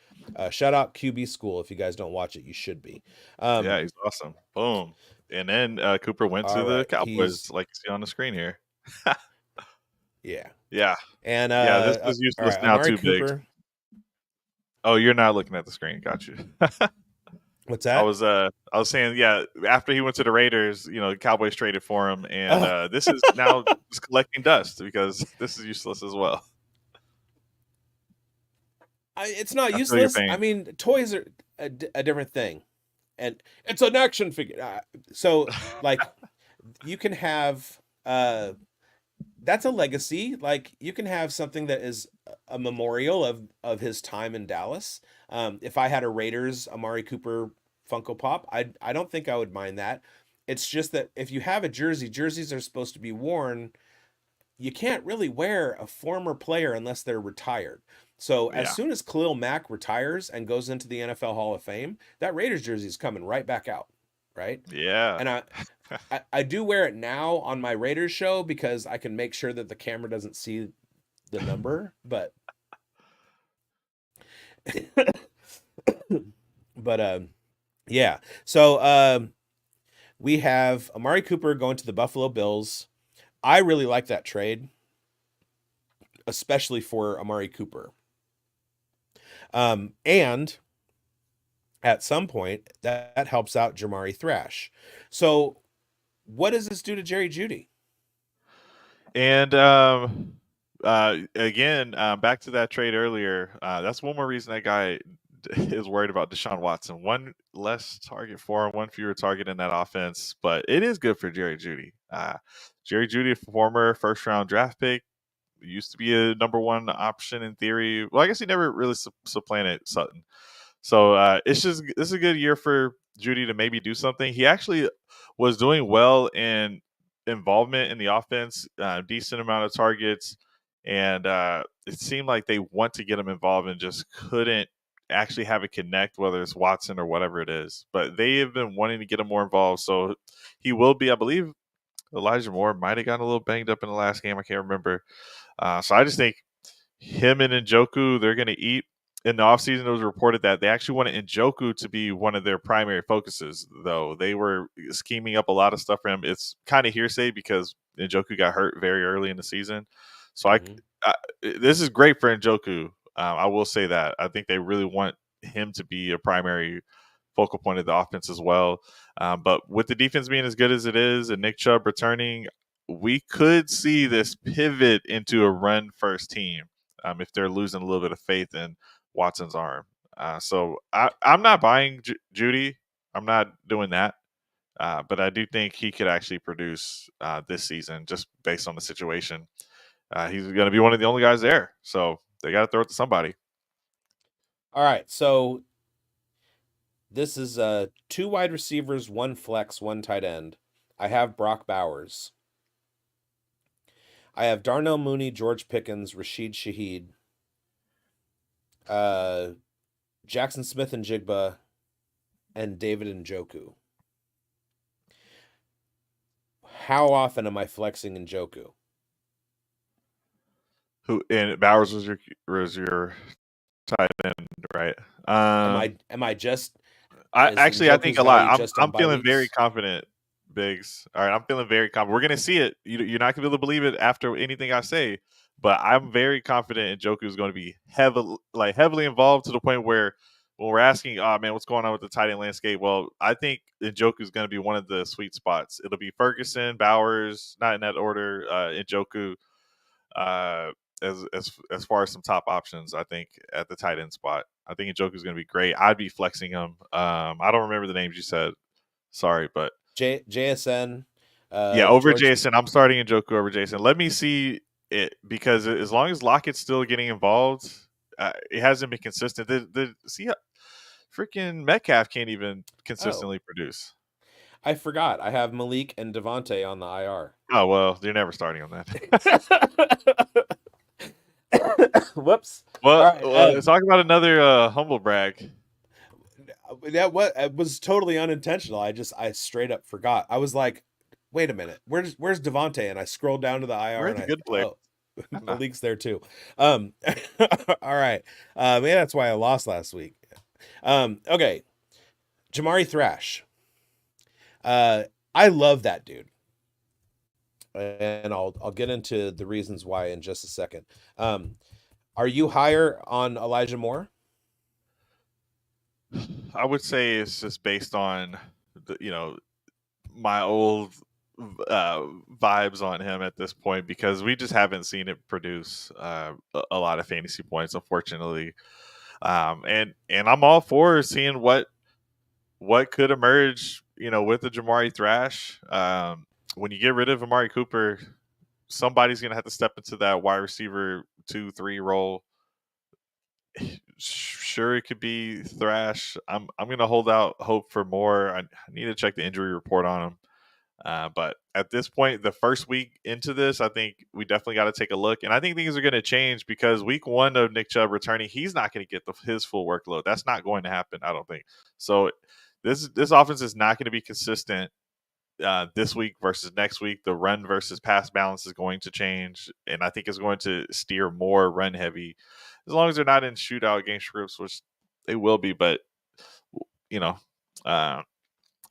Shout out QB School. If you guys don't watch it, you should be. Yeah, he's awesome. Boom. And then Cooper went to the Cowboys, like you see on the screen here. Yeah. Yeah. And this is useless now Amari too, Cooper. big. Oh, you're not looking at the screen. Got you. What's that? I was saying, yeah, after he went to the Raiders, the Cowboys traded for him, and this is now just collecting dust because this is useless as well. It's not useless. I mean, toys are a different thing, and it's an action figure. So, like, you can have that's a legacy. Like, you can have something that is a memorial of his time in Dallas. If I had a Raiders Amari Cooper Funko Pop, I don't think I would mind that. It's just that if you have a jersey, jerseys are supposed to be worn. You can't really wear a former player unless they're retired. So as soon as Khalil Mack retires and goes into the NFL Hall of Fame, that Raiders jersey is coming right back out, right? Yeah. And I do wear it now on my Raiders show because I can make sure that the camera doesn't see the number, but yeah. So we have Amari Cooper going to the Buffalo Bills. I really like that trade, especially for Amari Cooper. And at some point, that helps out Jamari Thrash. So what does this do to Jerry Jeudy? And again, back to that trade earlier, that's one more reason that guy is worried about Deshaun Watson. One less target for him, one fewer target in that offense, but it is good for Jerry Jeudy. Jerry Jeudy, former first-round draft pick, used to be a number 1 option in theory. Well, I guess he never really supplanted Sutton. So this is a good year for Jeudy to maybe do something. He actually was doing well in involvement in the offense, decent amount of targets, and it seemed like they want to get him involved and just couldn't actually have it connect, whether it's Watson or whatever it is. But they have been wanting to get him more involved, so he will be, I believe, Elijah Moore might have gotten a little banged up in the last game. I can't remember. So I just think him and Njoku, they're going to eat. In the offseason, it was reported that they actually wanted Njoku to be one of their primary focuses, though. They were scheming up a lot of stuff for him. It's kind of hearsay because Njoku got hurt very early in the season. So this is great for Njoku. I will say that. I think they really want him to be a primary focal point of the offense as well. But with the defense being as good as it is and Nick Chubb returning, we could see this pivot into a run-first team if they're losing a little bit of faith in Watson's arm. So I'm not buying Jeudy. I'm not doing that. But I do think he could actually produce this season just based on the situation. He's going to be one of the only guys there. So they got to throw it to somebody. All right. So this is 2 wide receivers, 1 flex, 1 tight end. I have Brock Bowers. I have Darnell Mooney, George Pickens, Rashid Shaheed, Jackson Smith and Jigba, and David Njoku. How often am I flexing Njoku? Who and Bowers was your tight end, right? Am I just? I Njoku's think a lot. value just on I'm bye feeling very weeks? confident, Biggs. All right, I'm feeling very confident. We're gonna see it. You're not gonna be able to believe it after anything I say, but I'm very confident Njoku is going to be heavily involved to the point where when we're asking, oh man, what's going on with the tight end landscape? Well, I think Njoku is going to be one of the sweet spots. It'll be Ferguson, Bowers, not in that order. Njoku, as far as some top options, I think at the tight end spot, I think Njoku is going to be great. I'd be flexing him. I don't remember the names you said. Sorry, but JSN. yeah, over George. Jason. I'm starting Njoku over Jason. Let me see it because as long as Lockett's still getting involved, it hasn't been consistent. See, freaking Metcalf can't even consistently produce. I forgot. I have Malik and Davante on the IR. Oh well, you're never starting on that. Whoops. Well, All right, let's talk about another humble brag. That it was totally unintentional. I straight up forgot. I was like, wait a minute, where's Davante? And I scrolled down to the IR Where's and the good player? Malik's there too. All right. Maybe that's why I lost last week. Okay. Jamari Thrash. I love that dude. And I'll get into the reasons why in just a second. Are you higher on Elijah Moore? I would say it's just based on my old vibes on him at this point because we just haven't seen it produce a lot of fantasy points, unfortunately. And I'm all for seeing what could emerge, with the Jamari Thrash. When you get rid of Amari Cooper, somebody's going to have to step into that wide receiver 2-3 role. Sure, it could be Thrash. I'm going to hold out hope for more. I need to check the injury report on him. But at this point, the first week into this, I think we definitely got to take a look. And I think things are going to change because week 1 of Nick Chubb returning, he's not going to get his full workload. That's not going to happen, I don't think. So this offense is not going to be consistent this week versus next week. The run versus pass balance is going to change. And I think it's going to steer more run heavy as long as they're not in shootout game scripts, which they will be. But,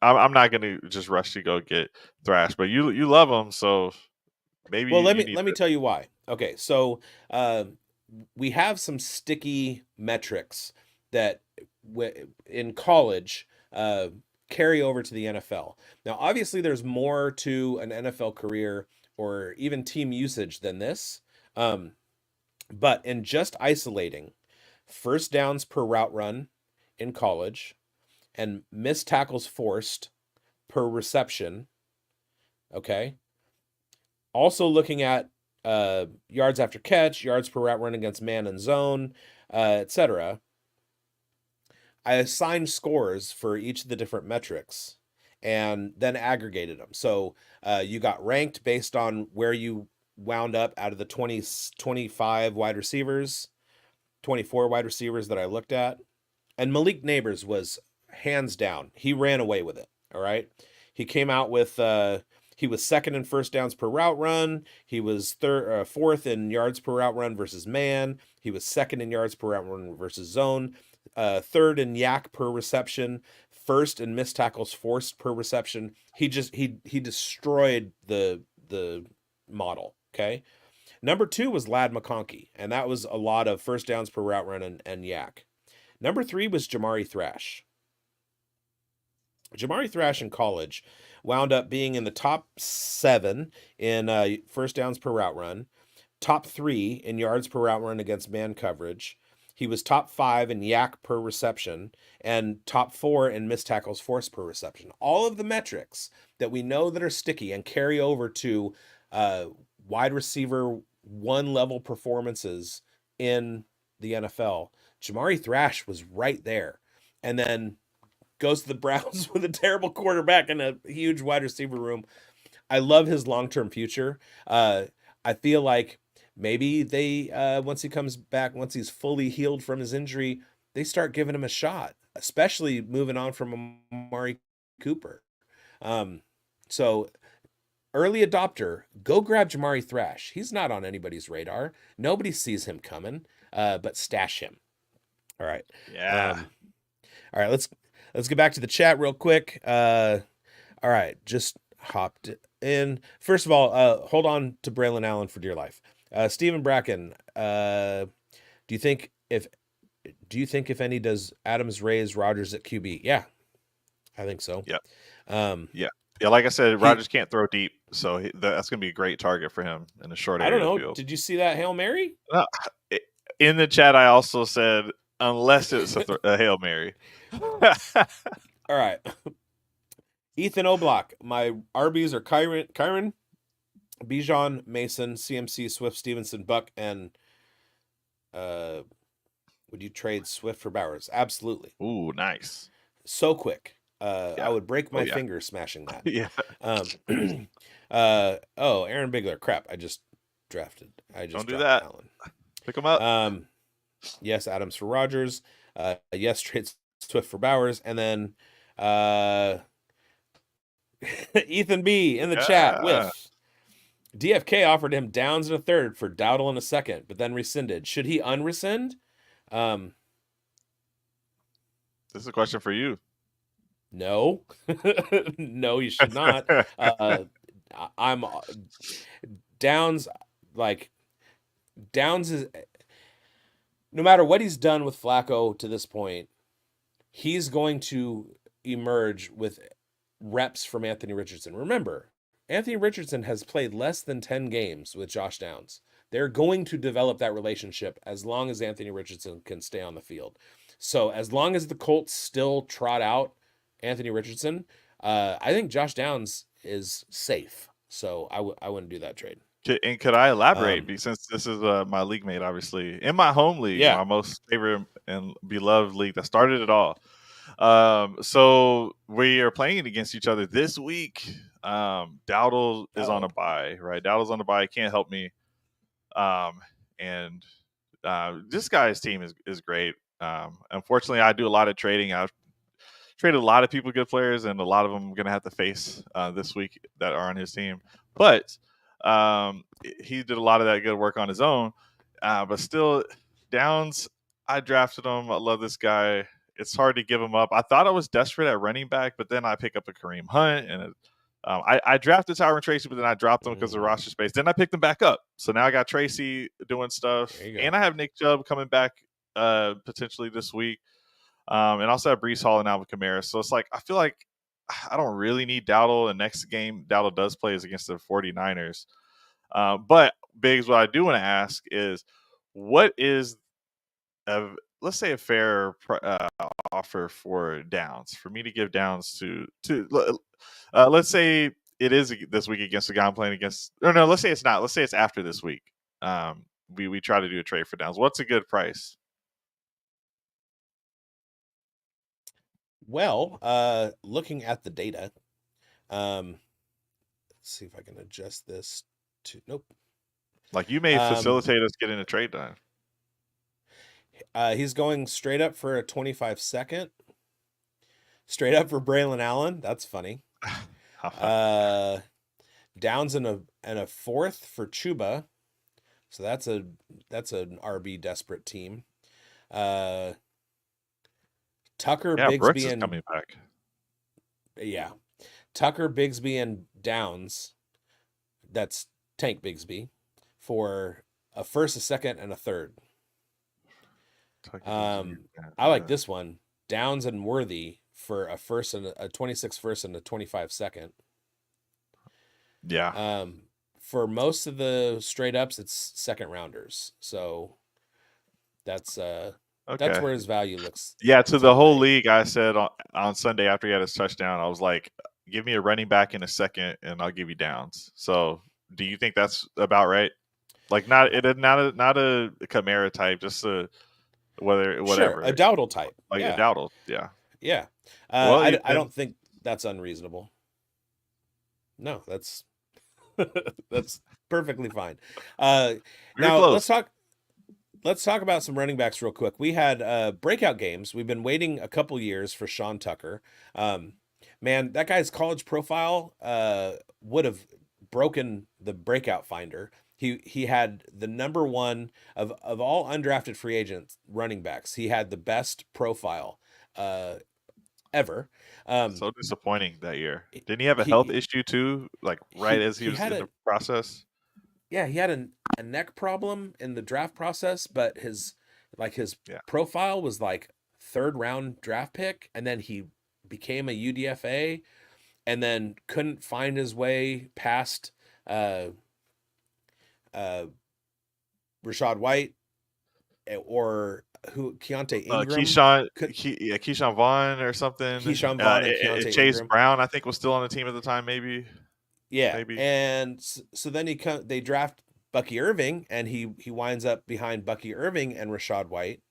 I'm not going to just rush to go get Thrash, but you love him, so maybe. Well, let me tell you why. Okay, so we have some sticky metrics that in college carry over to the NFL. Now, obviously, there's more to an NFL career or even team usage than this, but in just isolating first downs per route run in college and missed tackles forced per reception. Okay. Also looking at yards after catch, yards per route run against man and zone, etc. I assigned scores for each of the different metrics and then aggregated them. So you got ranked based on where you wound up out of the 25 wide receivers, 24 wide receivers that I looked at. And Malik Neighbors was hands down. He ran away with it. All right. He came out with, he was second in first downs per route run. He was fourth in yards per route run versus man. He was second in yards per route run versus zone. Third in yak per reception. First in missed tackles forced per reception. He destroyed the model. Okay. Number 2 was Ladd McConkey, and that was a lot of first downs per route run and yak. Number 3 was Jamari Thrash. Jamari Thrash in college wound up being in the top 7 in first downs per route run, top 3 in yards per route run against man coverage. He was top 5 in yak per reception and top 4 in missed tackles forced per reception. All of the metrics that we know that are sticky and carry over to wide receiver 1 level performances in the NFL. Jamari Thrash was right there. And then goes to the Browns with a terrible quarterback and a huge wide receiver room. I love his long-term future. I feel like maybe they, once he comes back, once he's fully healed from his injury, they start giving him a shot, especially moving on from Amari Cooper. So early adopter, go grab Jamari Thrash. He's not on anybody's radar. Nobody sees him coming, but stash him. All right. Yeah. All right, let's get back to the chat real quick. All right, just hopped in. First of all, hold on to Braylon Allen for dear life. Stephen Bracken, do you think if any does Adams raise Rodgers at QB? Yeah, I think so. Yeah. Yeah. Like I said, Rodgers can't throw deep, so that's going to be a great target for him in a short area. I don't know. Of the field. Did you see that Hail Mary? In the chat, I also said unless it's a Hail Mary. All right. Ethan O'Block. My RBs are Kyron, Bijan, Mason, CMC, Swift, Stevenson, Buck, and would you trade Swift for Bowers? Absolutely. Ooh, nice. So quick. Yeah. I would break my finger smashing that. Yeah. Aaron Bigler. Crap. I just drafted. Don't do that. Allen. Pick him up. Yes, Adams for Rodgers. Yes, trade Swift for Bowers. And then Ethan B in the chat with DFK offered him Downs in a third for Dowdle in a second, but then rescinded. Should he unrescind? This is a question for you. No. No, you should not. I'm Downs is, no matter what he's done with Flacco to this point, he's going to emerge with reps from Anthony Richardson. Remember, Anthony Richardson has played less than 10 games with Josh Downs. They're going to develop that relationship as long as Anthony Richardson can stay on the field. So as long as the Colts still trot out Anthony Richardson, I think Josh Downs is safe. So I wouldn't do that trade. And could I elaborate? Since this is my league mate, obviously, in my home league, my most favorite and beloved league that started it all. So we are playing against each other this week. Dowdle is on a bye, right? Dowdle's on a bye. Can't help me. And this guy's team is great. Unfortunately, I do a lot of trading. I've traded a lot of people, good players, and a lot of them I'm going to have to face this week that are on his team. But he did a lot of that good work on his own. But still, Downs, I drafted him. I love this guy. It's hard to give him up. I thought I was desperate at running back, but then I pick up a Kareem Hunt, and I drafted Tyron Tracy, but then I dropped him because of roster space. Then I picked him back up. So now I got Tracy doing stuff, and I have Nick Chubb coming back potentially this week. And also have Breece Hall and Alvin Kamara. So it's like, I feel like I don't really need Dowdle. The next game Dowdle does play is against the 49ers. But bigz, what I do want to ask is, what is, let's say, a fair offer for Downs, for me to give Downs to let's say it is this week against the guy I'm playing against. Or no, let's say it's not. Let's say it's after this week. We try to do a trade for Downs. What's a good price? Well, looking at the data, let's see if I can adjust this to, nope. Like, you may facilitate us getting a trade done. He's going straight up for a 25 second. Straight up for Braylon Allen. That's funny. Downs in a fourth for Chuba. So that's an RB desperate team. Tucker, Bigsby, Brooks is coming back. Yeah. Tucker, Bigsby, and Downs. That's Tank Bigsby for a first, a second, and a third. I like this one. Downs and Worthy for a first and a 26 first and a 25 second. Yeah. For most of the straight ups, it's second rounders. So that's That's Okay. where his value looks. Yeah, to the whole today. league, I said on Sunday after he had his touchdown, I was like, "Give me a running back in a second, and I'll give you downs." So, do you think that's about right? Like, not a Kamara type, just a Sure, a whatever, Dowdle type. like a Yeah, Dowdle. Yeah. yeah. Well, I then don't think that's unreasonable. No, that's that's perfectly fine. very Now close. let's talk about some running backs real quick. We had breakout games. We've been waiting a couple years for Sean Tucker. Man, that guy's college profile would have broken the breakout finder. He had the number one of all undrafted free agents running backs. He had the best profile ever. So disappointing that year. Didn't he have a health He issue too? Like right as he he was had in the process. he had a neck problem in the draft process, but his Yeah. profile was like third round draft pick, and then he became a UDFA, and then couldn't find his way past uh, uh, Rashad White or Keontae Ingram. Keyshawn Vaughn or something. Keyshawn Vaughn and Keontae Chase Ingram. Brown, I think, was still on the team at the time. Maybe. Yeah, and so then they draft Bucky Irving, and he winds up behind Bucky Irving and Rashad White,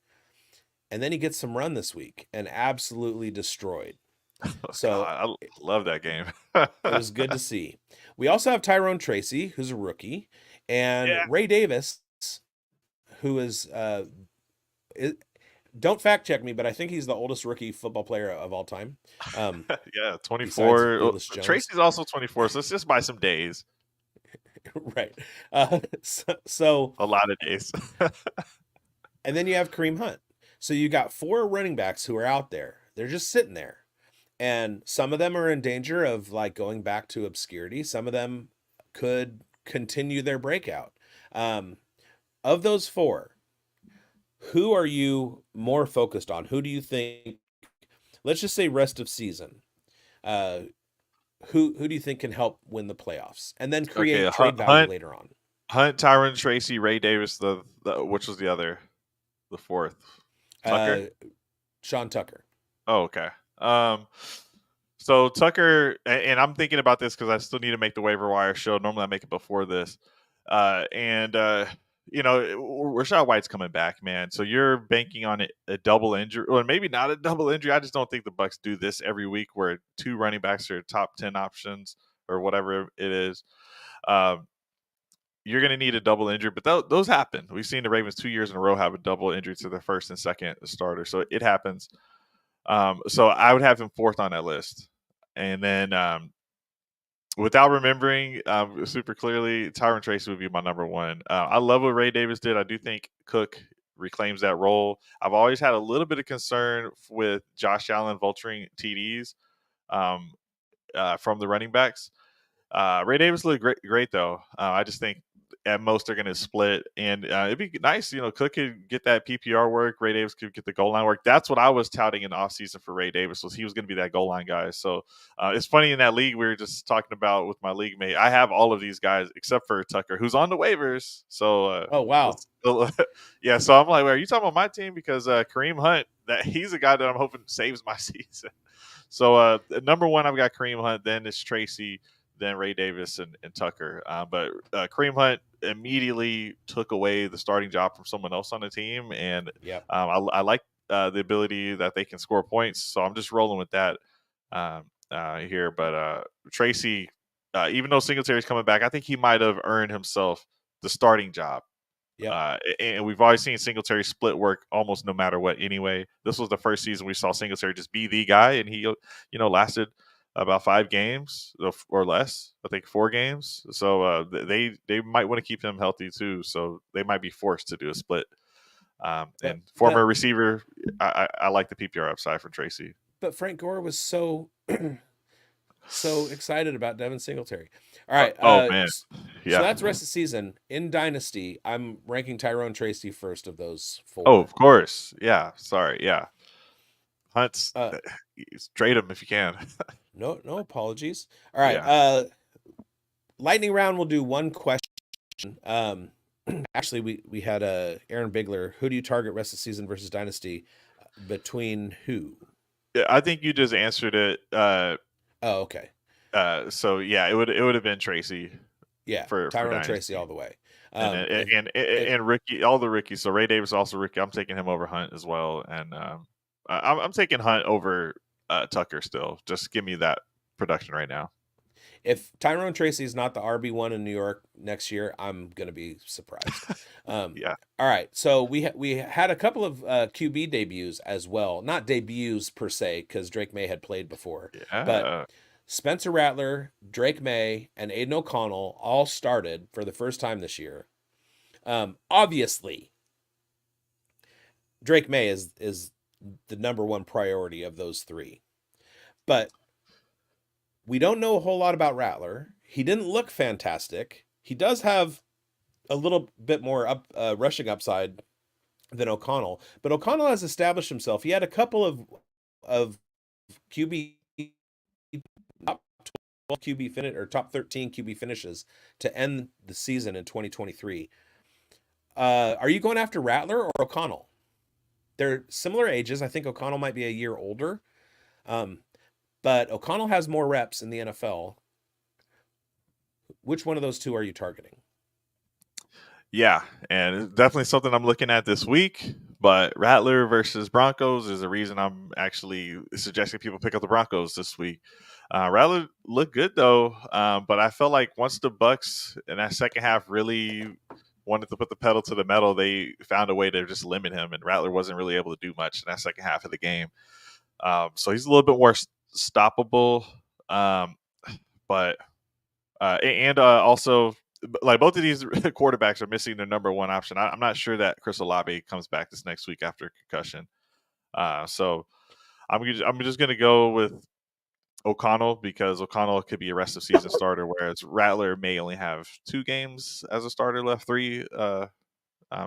and then he gets some run this week and absolutely destroyed. Oh, So God, I love that game. it was good to see. We also have Tyrone Tracy, who's a rookie, and Yeah. Ray Davis, who is don't fact check me, but I think he's the oldest rookie football player of all time. Yeah, Besides 24. Willis Jones. Tracy's also 24, so it's just by some days. Right. So A lot of days. and then you have Kareem Hunt. So you got 4 running backs who are out there. They're just sitting there. And some of them are in danger of like going back to obscurity. Some of them could continue their breakout. Of those 4, who are you more focused on? Who do you think, let's just say rest of season, who do you think can help win the playoffs and then create trade value later on? Hunt, Tyron Tracy, Ray Davis, the which was the other, the fourth? Tucker? Sean Tucker. Oh, okay. So Tucker, and I'm thinking about this because I still need to make the waiver wire show. Normally I make it before this. Rashad White's coming back, man. So you're banking on a double injury, or maybe not a double injury. I just don't think the Bucks do this every week where 2 running backs are top 10 options or whatever it is. You're going to need a double injury, but those happen. We've seen the Ravens 2 years in a row have a double injury to their first and second starter. So it happens. So I would have him 4th on that list. And then without remembering super clearly, Tyron Tracy would be my number 1. I love what Ray Davis did. I do think Cook reclaims that role. I've always had a little bit of concern with Josh Allen vulturing TDs from the running backs. Ray Davis looked great though. I just think at most they're going to split, and it'd be nice, Cook could get that PPR work. Ray Davis could get the goal line work. That's what I was touting in the offseason for Ray Davis, was he was going to be that goal line guy. So it's funny, in that league we were just talking about with my league mate, I have all of these guys except for Tucker, who's on the waivers. So oh wow. Yeah, so I'm like, well, are you talking about my team? Because Kareem Hunt, that he's a guy that I'm hoping saves my season. So number 1, I've got Kareem Hunt, then it's Tracy, then Ray Davis and Tucker. But Kareem Hunt immediately took away the starting job from someone else on the team. And I like the ability that they can score points. So I'm just rolling with that here. But Tracy, even though Singletary's coming back, I think he might have earned himself the starting job. And we've always seen Singletary split work almost no matter what anyway. This was the first season we saw Singletary just be the guy, and he lasted about 5 games or less. I think 4 games. So they might want to keep him healthy too. So they might be forced to do a split. And former receiver, I like the PPR upside for Tracy. But Frank Gore was so excited about Devin Singletary. All right. Man. Yeah. So that's the rest of the season. In Dynasty, I'm ranking Tyrone Tracy first of those 4. Oh, of course. Yeah. Sorry. Yeah. Hunt's trade him if you can. No apologies. All right. Lightning round, we'll do one question. actually, we had Aaron Bigler. Who do you target rest of the season versus Dynasty? Between who? Yeah, I think you just answered it. Oh, okay. So yeah, it would have been Tracy Yeah, for Tyrone Tracy Dynasty. all the way. And and Ricky, all the rookies. So Ray Davis also rookie. I'm taking him over Hunt as well, and I'm taking Hunt over Tucker still. Just give me that production right now. If Tyrone Tracy is not the RB1 in New York next year, I'm gonna be surprised. Yeah. All right, so we had a couple of QB debuts as well. Not debuts per se, because Drake May had played before, but Yeah. Spencer Rattler, Drake May, and Aiden O'Connell all started for the first time this year. Obviously, Drake May is the number one priority of those three, but we don't know a whole lot about Rattler. He didn't look fantastic. He does have a little bit more rushing upside than O'Connell, but O'Connell has established himself. He had a couple of QB top 12 QB finish or top 13 QB finishes to end the season in 2023. Are you going after Rattler or O'Connell? They're similar ages. I think O'Connell might be a year older, but O'Connell has more reps in the NFL. Which one of those two are you targeting? Yeah, and it's definitely something I'm looking at this week. But Rattler versus Broncos is the reason I'm actually suggesting people pick up the Broncos this week. Rattler looked good though, but I felt like once the Bucks in that second half really wanted to put the pedal to the metal, they found a way to just limit him, and Rattler wasn't really able to do much in that second half of the game. So he's a little bit more stoppable, but also like both of these quarterbacks are missing their number one option. I'm not sure that Chris Olave comes back this next week after concussion. So I'm just going to go with O'Connell because O'Connell could be a rest of season starter, whereas Rattler may only have 2 games as a starter left, 3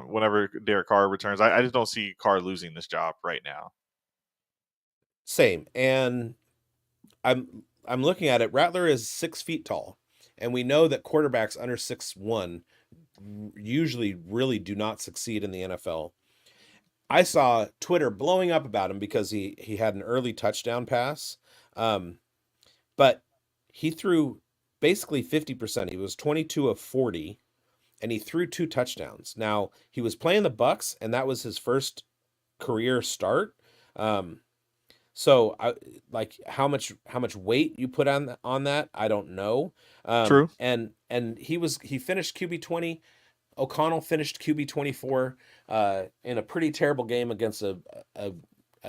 whenever Derek Carr returns. I just don't see Carr losing this job right now. Same, and I'm looking at it. Rattler is 6 feet tall, and we know that quarterbacks under 6'1" usually really do not succeed in the NFL. I saw Twitter blowing up about him because he had an early touchdown pass, but he threw basically 50%. He was 22 of 40, and he threw 2 touchdowns. Now he was playing the Bucks, and that was his first career start. So I like how much weight you put on that, I don't know. True. And he finished QB 20. O'Connell finished QB 24 in a pretty terrible game against a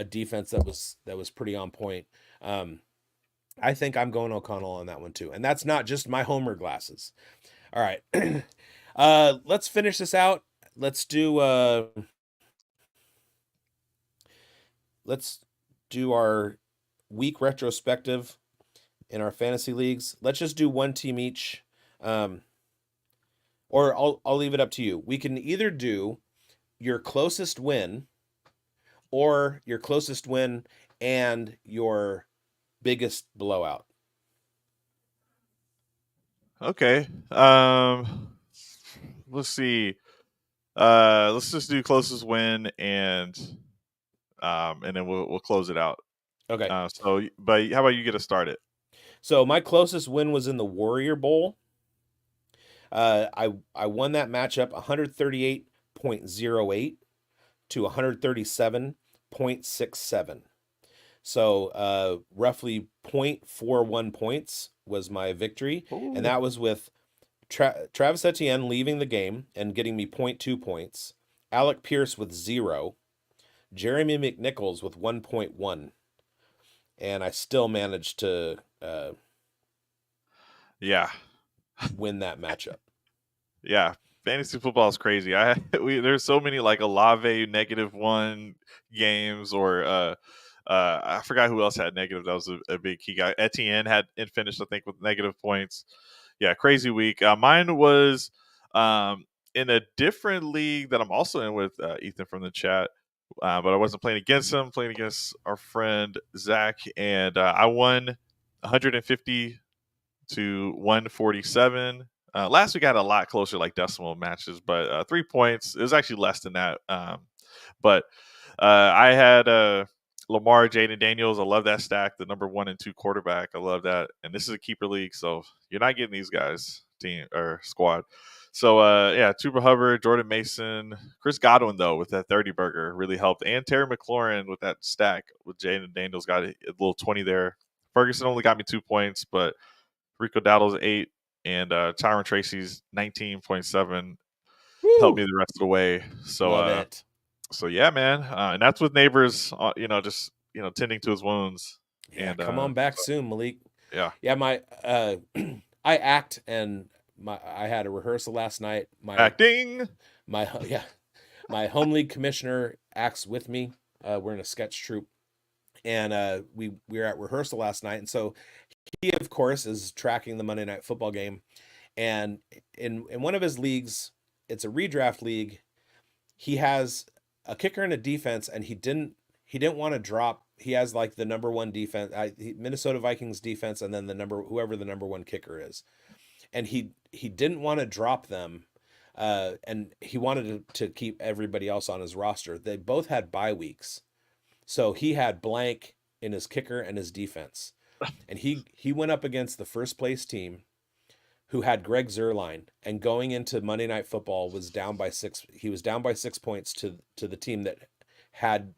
defense that was pretty on point. I think I'm going O'Connell on that one too. And that's not just my homer glasses. All right. Let's finish this out. Let's do our week retrospective in our fantasy leagues. Let's just do one team each. Or I'll leave it up to you. We can either do your closest win or your closest win and your biggest blowout. Okay. Let's see. Let's just do closest win and then we'll close it out. Okay. But how about you get us started? So my closest win was in the Warrior Bowl. I won that matchup 138.08 to 137.67. So roughly 0.41 points was my victory. Ooh. And that was with Travis Etienne leaving the game and getting me 0.2 points. Alec Pierce with 0. Jeremy McNichols with 1.1. And I still managed to win that matchup. Yeah, fantasy football is crazy. There's so many like Olave -1 games, or I forgot who else had negative. That was a big key guy. Etienne had finished, I think, with negative points. Yeah, crazy week. Mine was in a different league that I'm also in with Ethan from the chat. But I wasn't playing against him, playing against our friend Zach, and I won 150 to 147. Last week I had a lot closer, like decimal matches, but 3 points. It was actually less than that. But I had Lamar, Jaden Daniels. I love that stack. The number 1 and 2 quarterback. I love that. And this is a keeper league, so you're not getting these guys team or squad. So yeah, Tuber Hubbard, Jordan Mason, Chris Godwin though with that 30 burger really helped, and Terry McLaurin with that stack with Jaden Daniels got a little 20 there. Ferguson only got me 2 points, but Rico Dowdle's 8 and Tyron Tracy's 19.7 helped me the rest of the way. So Love it. So yeah, man, and that's with neighbors, just tending to his wounds. Yeah, And come on back soon, Malik. Yeah, Yeah, my I act, and I had a rehearsal last night. Acting. My home league commissioner acts with me. We're in a sketch troupe, and we were at rehearsal last night, and so he, of course, is tracking the Monday Night Football game. And in one of his leagues, it's a redraft league. He has a kicker and a defense, and he didn't want to drop. He has like the number 1 defense, Minnesota Vikings defense, and then whoever the number 1 kicker is, and he didn't want to drop them, and he wanted to keep everybody else on his roster. They both had bye weeks, so he had blank in his kicker and his defense, and he went up against the first place team, who had Greg Zuerlein, and going into Monday Night Football was down by 6. He was down by 6 points to the team that had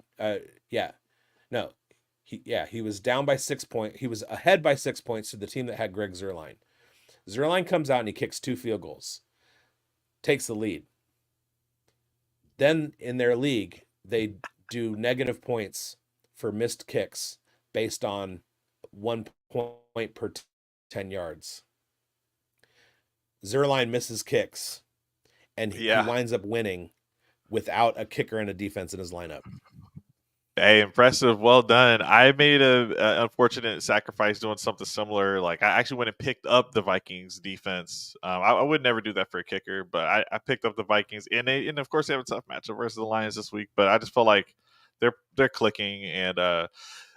he was down by 6 points. He was ahead by 6 points to the team that had Greg Zuerlein. Zuerlein comes out and he kicks 2 field goals, takes the lead. Then in their league, they do negative points for missed kicks based on 1 point per 10 yards. Zuerlein misses kicks, and he winds up winning without a kicker and a defense in his lineup. Hey, impressive. Well done. I made a unfortunate sacrifice doing something similar. Like I actually went and picked up the Vikings defense. I would never do that for a kicker, but I picked up the Vikings, and of course they have a tough matchup versus the Lions this week. But I just felt like they're clicking. And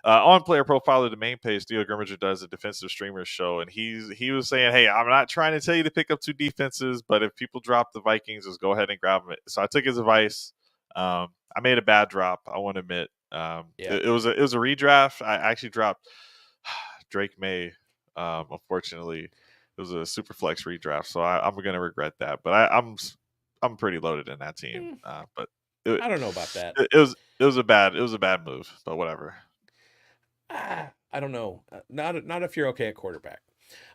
on Player Profiler, the main page, Theo Grimminger does a defensive streamers show, and he was saying, hey, I'm not trying to tell you to pick up 2 defenses, but if people drop the Vikings, just go ahead and grab them. So I took his advice. I made a bad drop, I want to admit. It was a redraft. I actually dropped Drake May. Unfortunately, it was a super flex redraft, so I'm gonna regret that. But I'm pretty loaded in that team. But I don't know about that. It was a bad move, but whatever. I don't know. Not if you're okay at quarterback.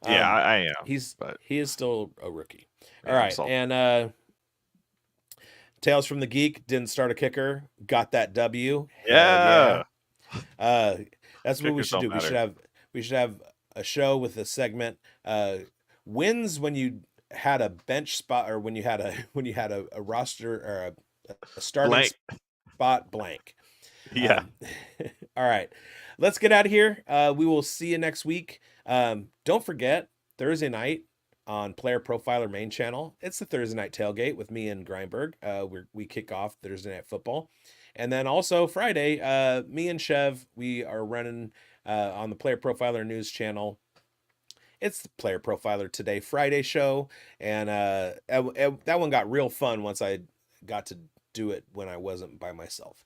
Yeah, I am. He is still a rookie. All right, and Tales from the Geek didn't start a kicker, got that W. Yeah. That's what we should do. We should have a show with a segment. Wins when you had a bench spot, or when you had a roster or a starting spot blank. Yeah. All right. Let's get out of here. We will see you next week. Don't forget, Thursday night on Player Profiler main channel, it's the Thursday night tailgate with me and Greinberg. We kick off Thursday Night Football. And then also Friday, me and Chev, we are running on the Player Profiler news channel. It's the Player Profiler Today Friday show. And that one got real fun once I got to do it when I wasn't by myself.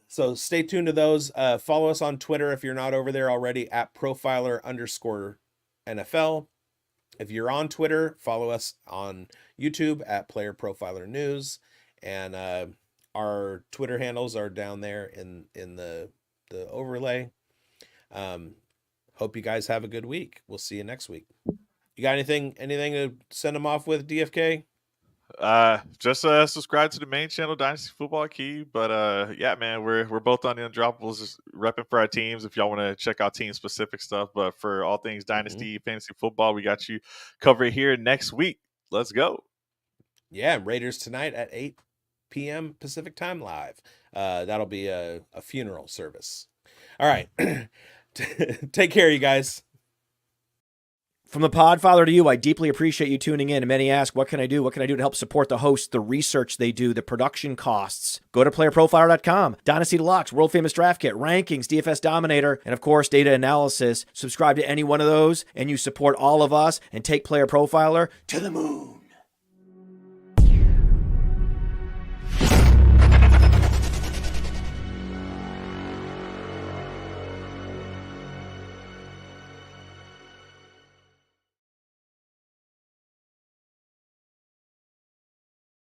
So stay tuned to those. Follow us on Twitter if you're not over there already, at @profiler_NFL. If you're on Twitter, follow us on YouTube at Player Profiler News. And our Twitter handles are down there in the overlay. Hope you guys have a good week. We'll see you next week. You got anything to send them off with, DFK? Just subscribe to the main channel, Dynasty Football Key. But yeah, man, we're both on the Undroppables, just repping for our teams if y'all want to check out team specific stuff. But for all things Dynasty fantasy football, we got you covered here next week. Let's go. Yeah, Raiders tonight at 8 p.m. Pacific time live. That'll be a funeral service. All right. Take care, you guys. From the Podfather to you, I deeply appreciate you tuning in. And many ask, what can I do? What can I do to help support the hosts, the research they do, the production costs? Go to playerprofiler.com, Dynasty Deluxe, World Famous Draft Kit, Rankings, DFS Dominator, and of course, data analysis. Subscribe to any one of those, and you support all of us and take Player Profiler to the moon.